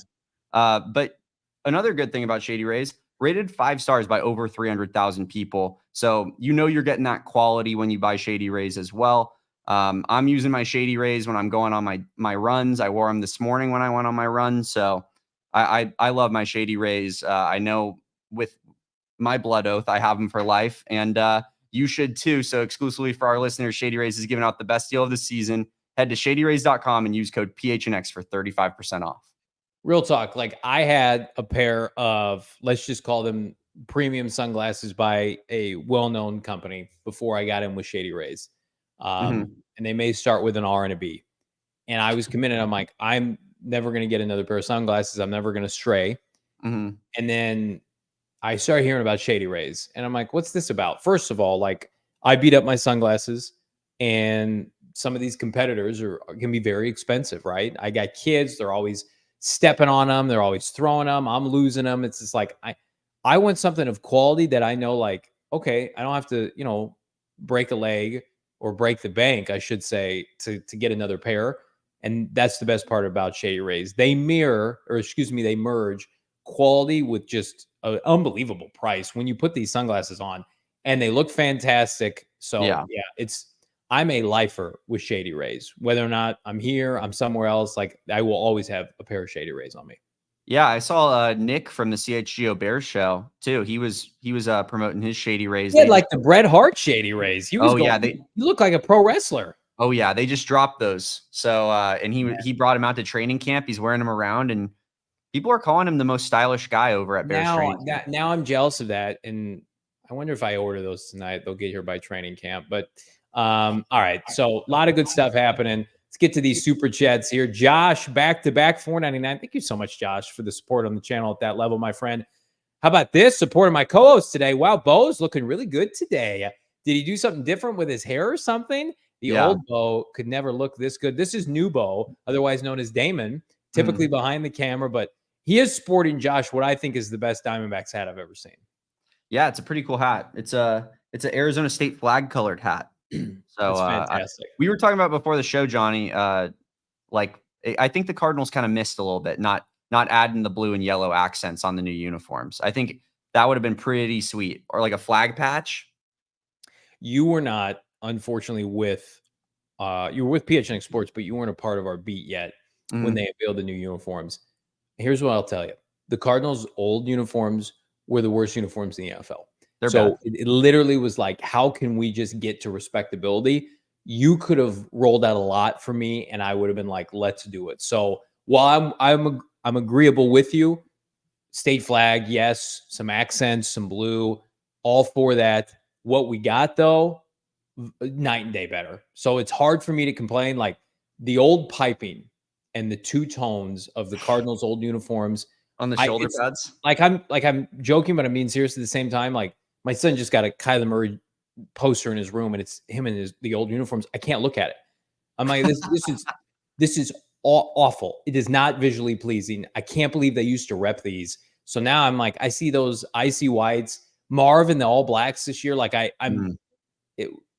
Yes. But another good thing about Shady Rays, rated 5 stars by over 300,000 people. So you're getting that quality when you buy Shady Rays as well. I'm using my Shady Rays when I'm going on my runs. I wore them this morning when I went on my run. So I love my Shady Rays. I know with my blood oath, I have them for life, and you should too. So exclusively for our listeners, Shady Rays is giving out the best deal of the season. Head to shadyrays.com and use code PHNX for 35% off. Real talk. Like I had a pair of, let's just call them premium sunglasses by a well-known company before I got in with Shady Rays. And they may start with an R and a B. And I was committed. I'm like, I'm never going to get another pair of sunglasses. I'm never going to stray. And then I started hearing about Shady Rays, and I'm like, what's this about? First of all, like I beat up my sunglasses, and some of these competitors can be very expensive, right? I got kids. They're always stepping on them. They're always throwing them. I'm losing them. It's just like, I want something of quality that I know, like, okay, I don't have to, break a leg or break the bank, I should say, to get another pair. And that's the best part about Shady Rays. They merge quality with just an unbelievable price when you put these sunglasses on, and they look fantastic. So Yeah. I'm a lifer with Shady Rays. Whether or not I'm here, I'm somewhere else, like I will always have a pair of Shady Rays on me. Yeah, I saw Nick from the CHGO Bears show too. He was promoting his Shady Rays. He had like the Bret Hart Shady Rays. He was you look like a pro wrestler. Oh yeah, they just dropped those. So and he brought him out to training camp. He's wearing them around, and people are calling him the most stylish guy over at Bears training camp. Now I'm jealous of that, and I wonder if I order those tonight, they'll get here by training camp. But all right, so a lot of good stuff happening. Let's get to these super chats here. Josh, back to back, $4.99. Thank you so much, Josh, for the support on the channel at that level, my friend. How about this? Supporting my co-host today. Wow, Bo's looking really good today. Did he do something different with his hair or something? The old Bo could never look this good. This is new Bo, otherwise known as Damon, typically behind the camera, but he is sporting, Josh, what I think is the best Diamondbacks hat I've ever seen. Yeah, it's a pretty cool hat. It's an Arizona State flag colored hat. So that's fantastic. We were talking about before the show, Johnny. Like I think the Cardinals kind of missed a little bit, not adding the blue and yellow accents on the new uniforms. I think that would have been pretty sweet, or like a flag patch. You were not, unfortunately, with you were with PHNX Sports, but you weren't a part of our beat yet when they unveiled the new uniforms. Here's what I'll tell you: the Cardinals' old uniforms were the worst uniforms in the NFL. So it literally was like, how can we just get to respectability? You could have rolled out a lot for me, and I would have been like, let's do it. So while I'm agreeable with you, state flag, yes, some accents, some blue, all for that. What we got though, night and day better. So it's hard for me to complain. Like the old piping and the two tones of the Cardinals' old uniforms on the shoulder pads. I'm joking, but I mean seriously at the same time. Like my son just got a Kyler Murray poster in his room, and it's him in the old uniforms. I can't look at it. I'm like, this is awful. It is not visually pleasing. I can't believe they used to rep these. So now I'm like, I see those icy whites, Marvin, the All Blacks this year. Like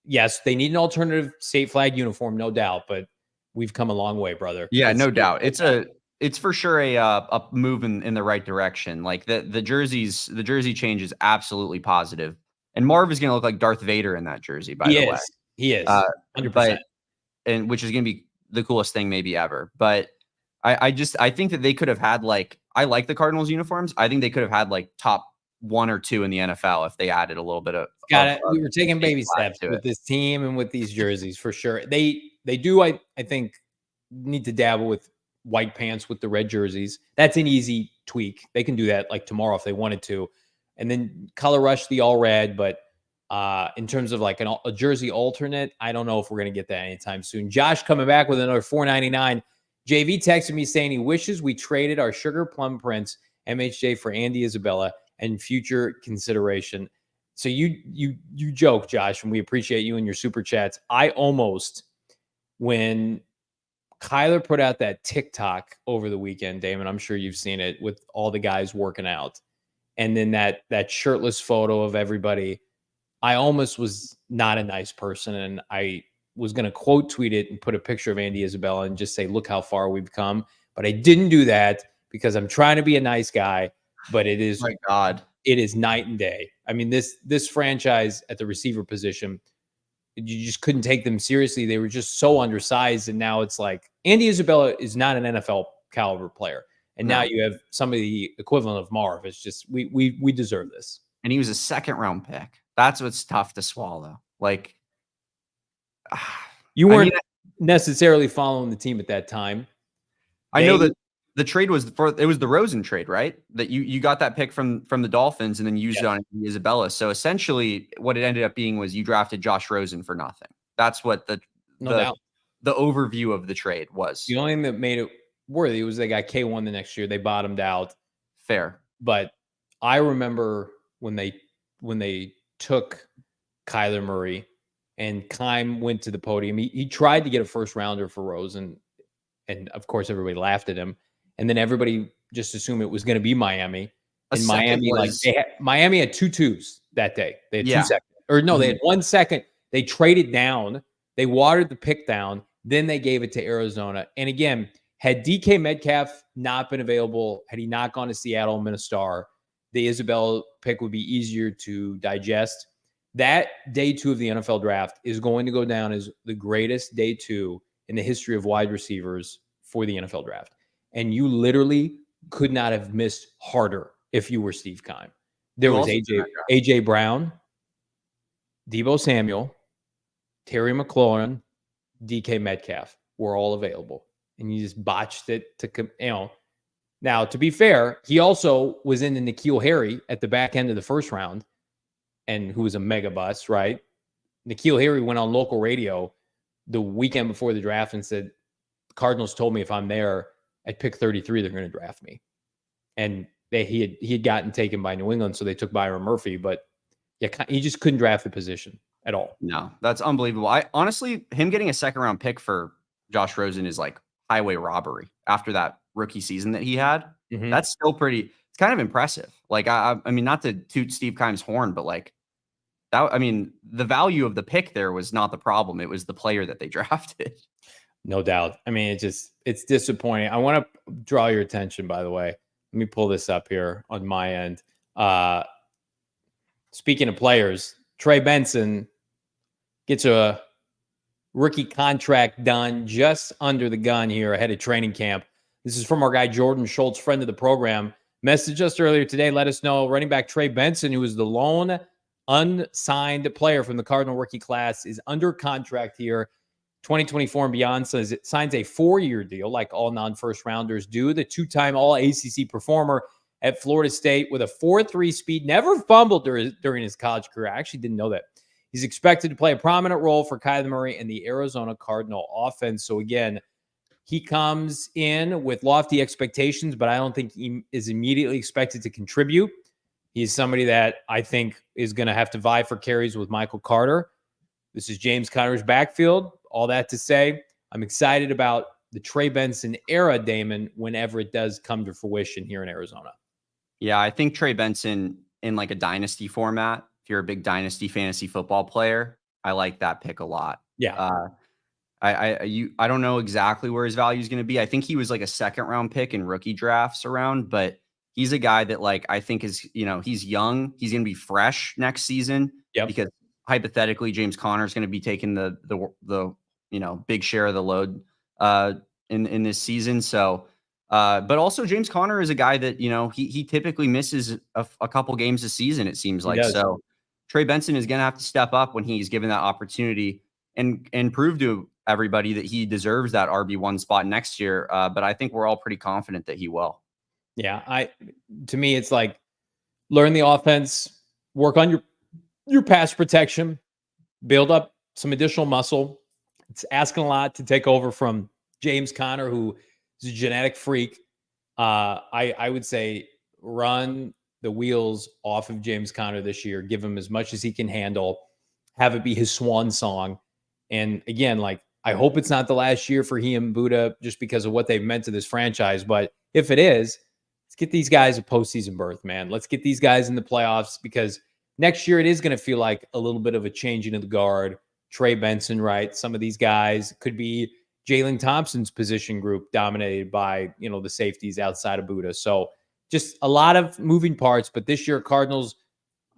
yes, they need an alternative state flag uniform, no doubt, but we've come a long way, brother. Yeah, no doubt. It's for sure a move in the right direction. Like the jersey change is absolutely positive. And Marv is going to look like Darth Vader in that jersey, by the way. He is 100%. And which is going to be the coolest thing maybe ever. But I think that they could have had I like the Cardinals uniforms. I think they could have had top 1 or 2 in the NFL if they added a little bit of. We were taking baby steps with this team and with these jerseys for sure. They do, I think, need to dabble with white pants with the red jerseys. That's an easy tweak. They can do that like tomorrow if they wanted to. And then color rush the all red. But in terms of like a jersey alternate, I don't know if we're going to get that anytime soon. Josh coming back with another $4.99. JV texted me saying he wishes we traded our Sugar Plum Prince MHJ for Andy Isabella and future consideration. So you joke, Josh, and we appreciate you and your super chats. I almost, when Kyler put out that TikTok over the weekend, Damon, I'm sure you've seen it with all the guys working out, and then that shirtless photo of everybody, I almost was not a nice person, and I was going to quote tweet it and put a picture of Andy Isabella and just say, look how far we've come. But I didn't do that because I'm trying to be a nice guy, but it is, my God, it is night and day. I mean, this franchise at the receiver position, you just couldn't take them seriously. They were just so undersized. And now it's like Andy Isabella is not an NFL caliber player. And now you have somebody the equivalent of Marv. It's just, we deserve this. And he was a 2nd round pick. That's what's tough to swallow. Like, you weren't necessarily following the team at that time. I know that the trade was it was the Rosen trade, right? That you got that pick from the Dolphins and then used it on Isabella. So essentially what it ended up being was you drafted Josh Rosen for nothing. That's what the overview of the trade was. The only thing that made it worthy was they got K1 the next year. They bottomed out. Fair. But I remember when they took Kyler Murray and Keim went to the podium. He tried to get a 1st rounder for Rosen, and of course everybody laughed at him. And then everybody just assumed it was going to be Miami. And Miami had 2 2s that day. They had 2 seconds. Or no, they had 1 second. They traded down. They watered the pick down. Then they gave it to Arizona. And again, had DK Metcalf not been available, had he not gone to Seattle and been a star, the Isabella pick would be easier to digest. That day 2 of the NFL draft is going to go down as the greatest day 2 in the history of wide receivers for the NFL draft. And you literally could not have missed harder if you were Steve Keim. There was AJ Brown, Deebo Samuel, Terry McLaurin, DK Metcalf were all available. And you just botched it to, Now, to be fair, he also was in the N'Keal Harry at the back end of the 1st round, and who was a mega bust, right? N'Keal Harry went on local radio the weekend before the draft and said, Cardinals told me if I'm there at pick 33, they're going to draft me. And he had gotten taken by New England, so they took Byron Murphy, but he just couldn't draft the position at all. No, that's unbelievable. I honestly, him getting a 2nd round pick for Josh Rosen is like highway robbery after that rookie season that he had. Mm-hmm. That's still it's kind of impressive. Like, I mean, not to toot Steve Keim's horn, but like that, I mean, the value of the pick there was not the problem. It was the player that they drafted. No doubt. I mean, it's disappointing. I want to draw your attention, by the way. Let me pull this up here on my end. Speaking of players, Trey Benson gets a rookie contract done just under the gun here ahead of training camp. This is from our guy, Jordan Schultz, friend of the program. Messaged us earlier today. Let us know running back Trey Benson, who is the lone unsigned player from the Cardinal rookie class, is under contract here. 2024 and beyond, says it signs a 4-year deal like all non-first rounders do. The 2-time All-ACC performer at Florida State with a 4.3 speed, never fumbled during his college career. I actually didn't know that. He's expected to play a prominent role for Kyler Murray and the Arizona Cardinal offense. So again, he comes in with lofty expectations, but I don't think he is immediately expected to contribute. He's somebody that I think is going to have to vie for carries with Michael Carter. This is James Conner's backfield. All that to say, I'm excited about the Trey Benson era, Damon, whenever it does come to fruition here in Arizona. Yeah, I think Trey Benson in like a dynasty format, if you're a big dynasty fantasy football player, I like that pick a lot. Yeah. I don't know exactly where his value is going to be. I think he was like a 2nd round pick in rookie drafts around, but he's a guy that like I think is, he's young. He's going to be fresh next season because hypothetically James Conner is going to be taking the big share of the load in this season. So But also James Conner is a guy that, he typically misses a couple games a season, it seems like. So Trey Benson is going to have to step up when he's given that opportunity and prove to everybody that he deserves that RB1 spot next year. But I think we're all pretty confident that he will. Yeah. To me, it's like learn the offense, work on your pass protection, build up some additional muscle. It's asking a lot to take over from James Conner, who is a genetic freak. I would say run the wheels off of James Conner this year. Give him as much as he can handle. Have it be his swan song. And again, like, I hope it's not the last year for he and Buddha just because of what they've meant to this franchise. But if it is, let's get these guys a postseason berth, man. Let's get these guys in the playoffs, because next year it is going to feel like a little bit of a changing of the guard. Trey Benson, right? Some of these guys could be Jalen Thompson's position group dominated by, the safeties outside of Buddha. So just a lot of moving parts. But this year, Cardinals,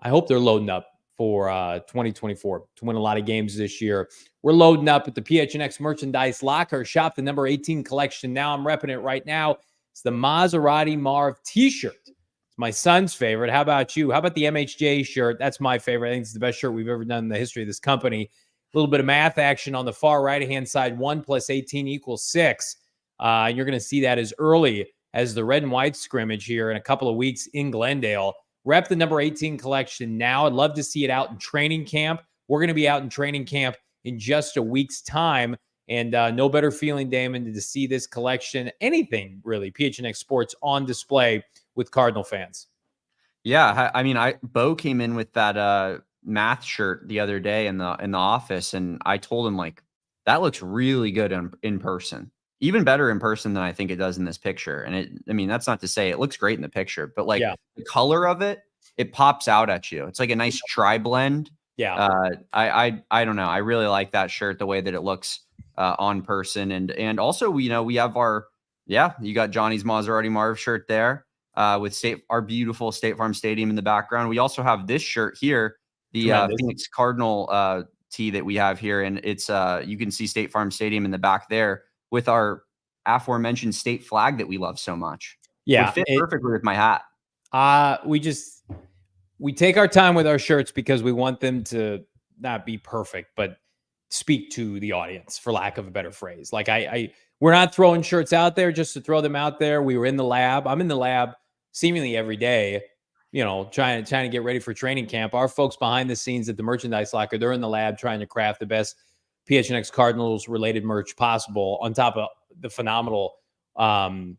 I hope they're loading up for 2024 to win a lot of games this year. We're loading up at the PHNX merchandise locker. Shop the number 18 collection now. I'm repping it right now. It's the Maserati Marv t-shirt. It's my son's favorite. How about you? How about the MHJ shirt? That's my favorite. I think it's the best shirt we've ever done in the history of this company. A little bit of math action on the far right-hand side. 1 + 18 = 6. And you're going to see that as early as the red and white scrimmage here in a couple of weeks in Glendale. Rep the number 18 collection now. I'd love to see it out in training camp. We're going to be out in training camp in just a week's time. And no better feeling, Damon, to see this collection, anything really, PHNX Sports on display with Cardinal fans. Yeah, I mean, Bo came in with that math shirt the other day in the office, and I told him, like, that looks really good in person. Even better in person than I think it does in this picture. And that's not to say it looks great in the picture, but like the color of it, it pops out at you. It's like a nice tri-blend. Yeah. I don't know. I really like that shirt, the way that it looks on person. And also, we have you got Johnny's Maserati Marv shirt there with our beautiful State Farm Stadium in the background. We also have this shirt here, the Phoenix Cardinal tee that we have here. And it's you can see State Farm Stadium in the back there with our aforementioned state flag that we love so much. Yeah. Would fit perfectly with my hat. We take our time with our shirts because we want them to not be perfect, but speak to the audience, for lack of a better phrase. Like we're not throwing shirts out there just to throw them out there. We were in the lab. I'm in the lab seemingly every day, trying to get ready for training camp. Our folks behind the scenes at the merchandise locker, they're in the lab trying to craft the best PHNX Cardinals related merch possible, on top of the phenomenal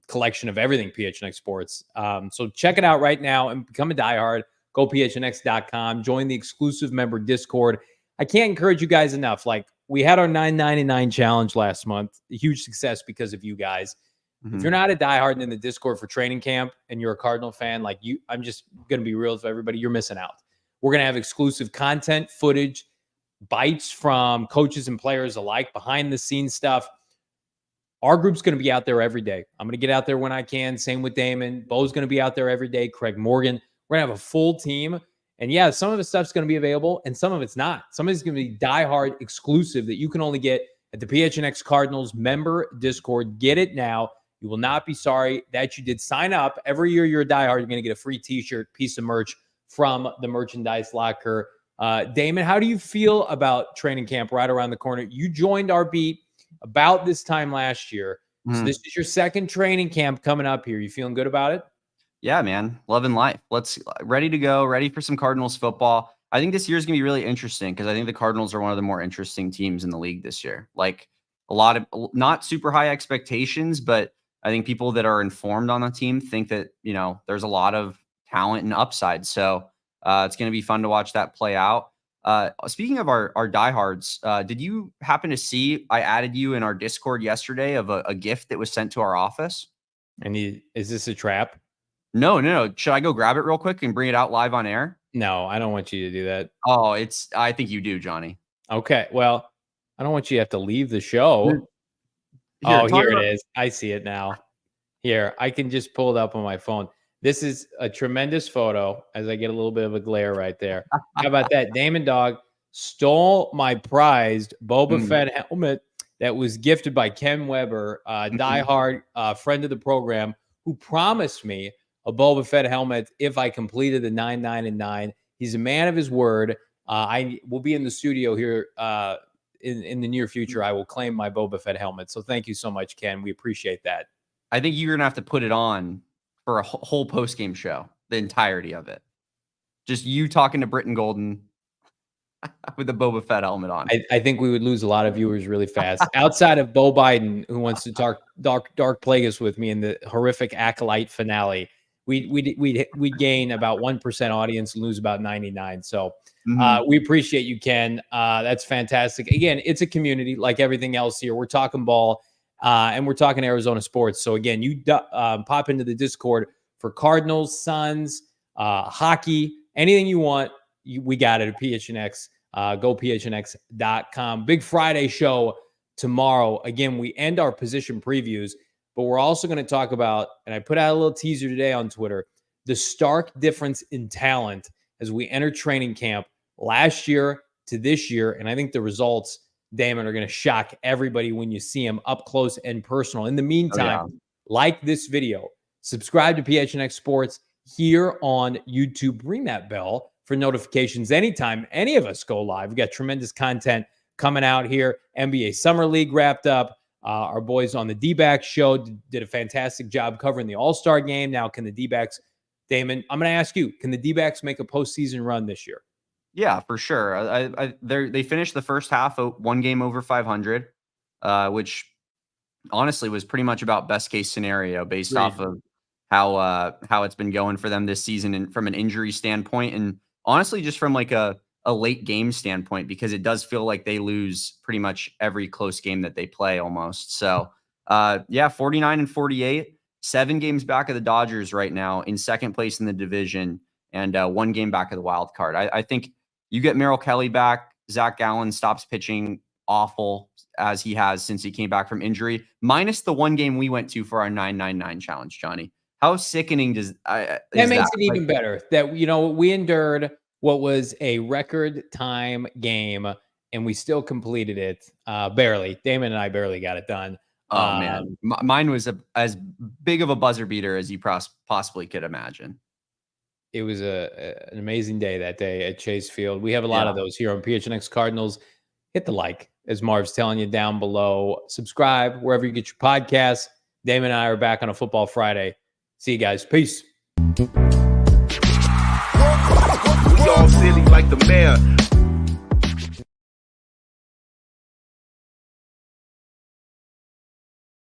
collection of everything PHNX Sports. So check it out right now and become a diehard. Go PHNX.com. Join the exclusive member Discord. I can't encourage you guys enough. Like, we had our $9.99 challenge last month. A huge success because of you guys. Mm-hmm. If you're not a diehard in the Discord for training camp and you're a Cardinal fan, I'm just going to be real with everybody. You're missing out. We're going to have exclusive content, footage, bites from coaches and players alike, behind the scenes stuff. Our group's going to be out there every day. I'm going to get out there when I can. Same with Damon. Bo's going to be out there every day. Craig Morgan. We're going to have a full team. And yeah, some of the stuff's going to be available and some of it's not. Some of it's going to be diehard exclusive that you can only get at the PHNX Cardinals member Discord. Get it now. You will not be sorry that you did. Sign up. Every year you're a diehard, you're going to get a free t-shirt, piece of merch from the merchandise locker. Damon, how do you feel about training camp right around the corner? You joined our beat about this time last year. So this is your second training camp coming up here. You feeling good about it? Yeah, man. Loving life. Ready to go. Ready for some Cardinals football. I think this year is going to be really interesting because I think the Cardinals are one of the more interesting teams in the league this year. Like, a lot of not super high expectations, but I think people that are informed on the team think that, there's a lot of talent and upside. So it's going to be fun to watch that play out. Speaking of our diehards, did you happen to see I added you in our Discord yesterday of a gift that was sent to our office? And is this a trap? No. Should I go grab it real quick and bring it out live on air? No, I don't want you to do that. Oh, I think you do, Johnny. Okay. Well, I don't want you to have to leave the show. Here it is. I see it now. Here, I can just pull it up on my phone. This is a tremendous photo as I get a little bit of a glare right there. How about that? Damon Dawg stole my prized Boba Fett helmet that was gifted by Ken Weber, diehard friend of the program, who promised me a Boba Fett helmet if I completed the 9, 9, and 9. He's a man of his word. I will be in the studio here in the near future. I will claim my Boba Fett helmet. So thank you so much, Ken. We appreciate that. I think you're going to have to put it on for a whole post-game show, the entirety of it. Just you talking to Britton Golden with the Boba Fett helmet on. I think we would lose a lot of viewers really fast. Outside of Bo Biden, who wants to talk Dark Plagueis with me in the horrific Acolyte finale, we'd gain about 1% audience and lose about 99. So we appreciate you, Ken. That's fantastic. Again, it's a community like everything else here. We're talking ball and we're talking Arizona sports. So again, you pop into the Discord for Cardinals, Suns, hockey, anything you want. We got it at PHNX. Go PHNX.com. Big Friday show tomorrow. Again, we end our position previews, but we're also going to talk about, and I put out a little teaser today on Twitter, the stark difference in talent as we enter training camp last year to this year. And I think the results, Damon, are going to shock everybody when you see them up close and personal. In the meantime, like this video, subscribe to PHNX Sports here on YouTube. Ring that bell for notifications anytime any of us go live. We got tremendous content coming out here. NBA Summer League wrapped up. Our boys on the D-backs show did a fantastic job covering the All-Star game. Now, can the D-backs, Damon, I'm going to ask you, can the D-backs make a postseason run this year? Yeah, for sure. They finished the first half one game over 500, which honestly was pretty much about best case scenario based off of how it's been going for them this season and from an injury standpoint. And honestly, just from like a late game standpoint, because it does feel like they lose pretty much every close game that they play almost. So 49 and 48, 7 games back of the Dodgers right now in second place in the division and 1 game back of the wild card. I think you get Merrill Kelly back. Zach Gallen stops pitching awful as he has since he came back from injury, minus the 1 game we went to for our 999 challenge, Johnny. How sickening does that makes it even better that, we endured what was a record time game and we still completed it barely. Damon and I barely got it done. Oh man, mine was as big of a buzzer beater as you possibly could imagine. It was an amazing day that day at Chase Field. We have a lot of those here on PHNX Cardinals. Hit the like, as Marv's telling you down below. Subscribe wherever you get your podcasts. Damon and I are back on a Football Friday. See you guys. Peace. We all silly like the mayor.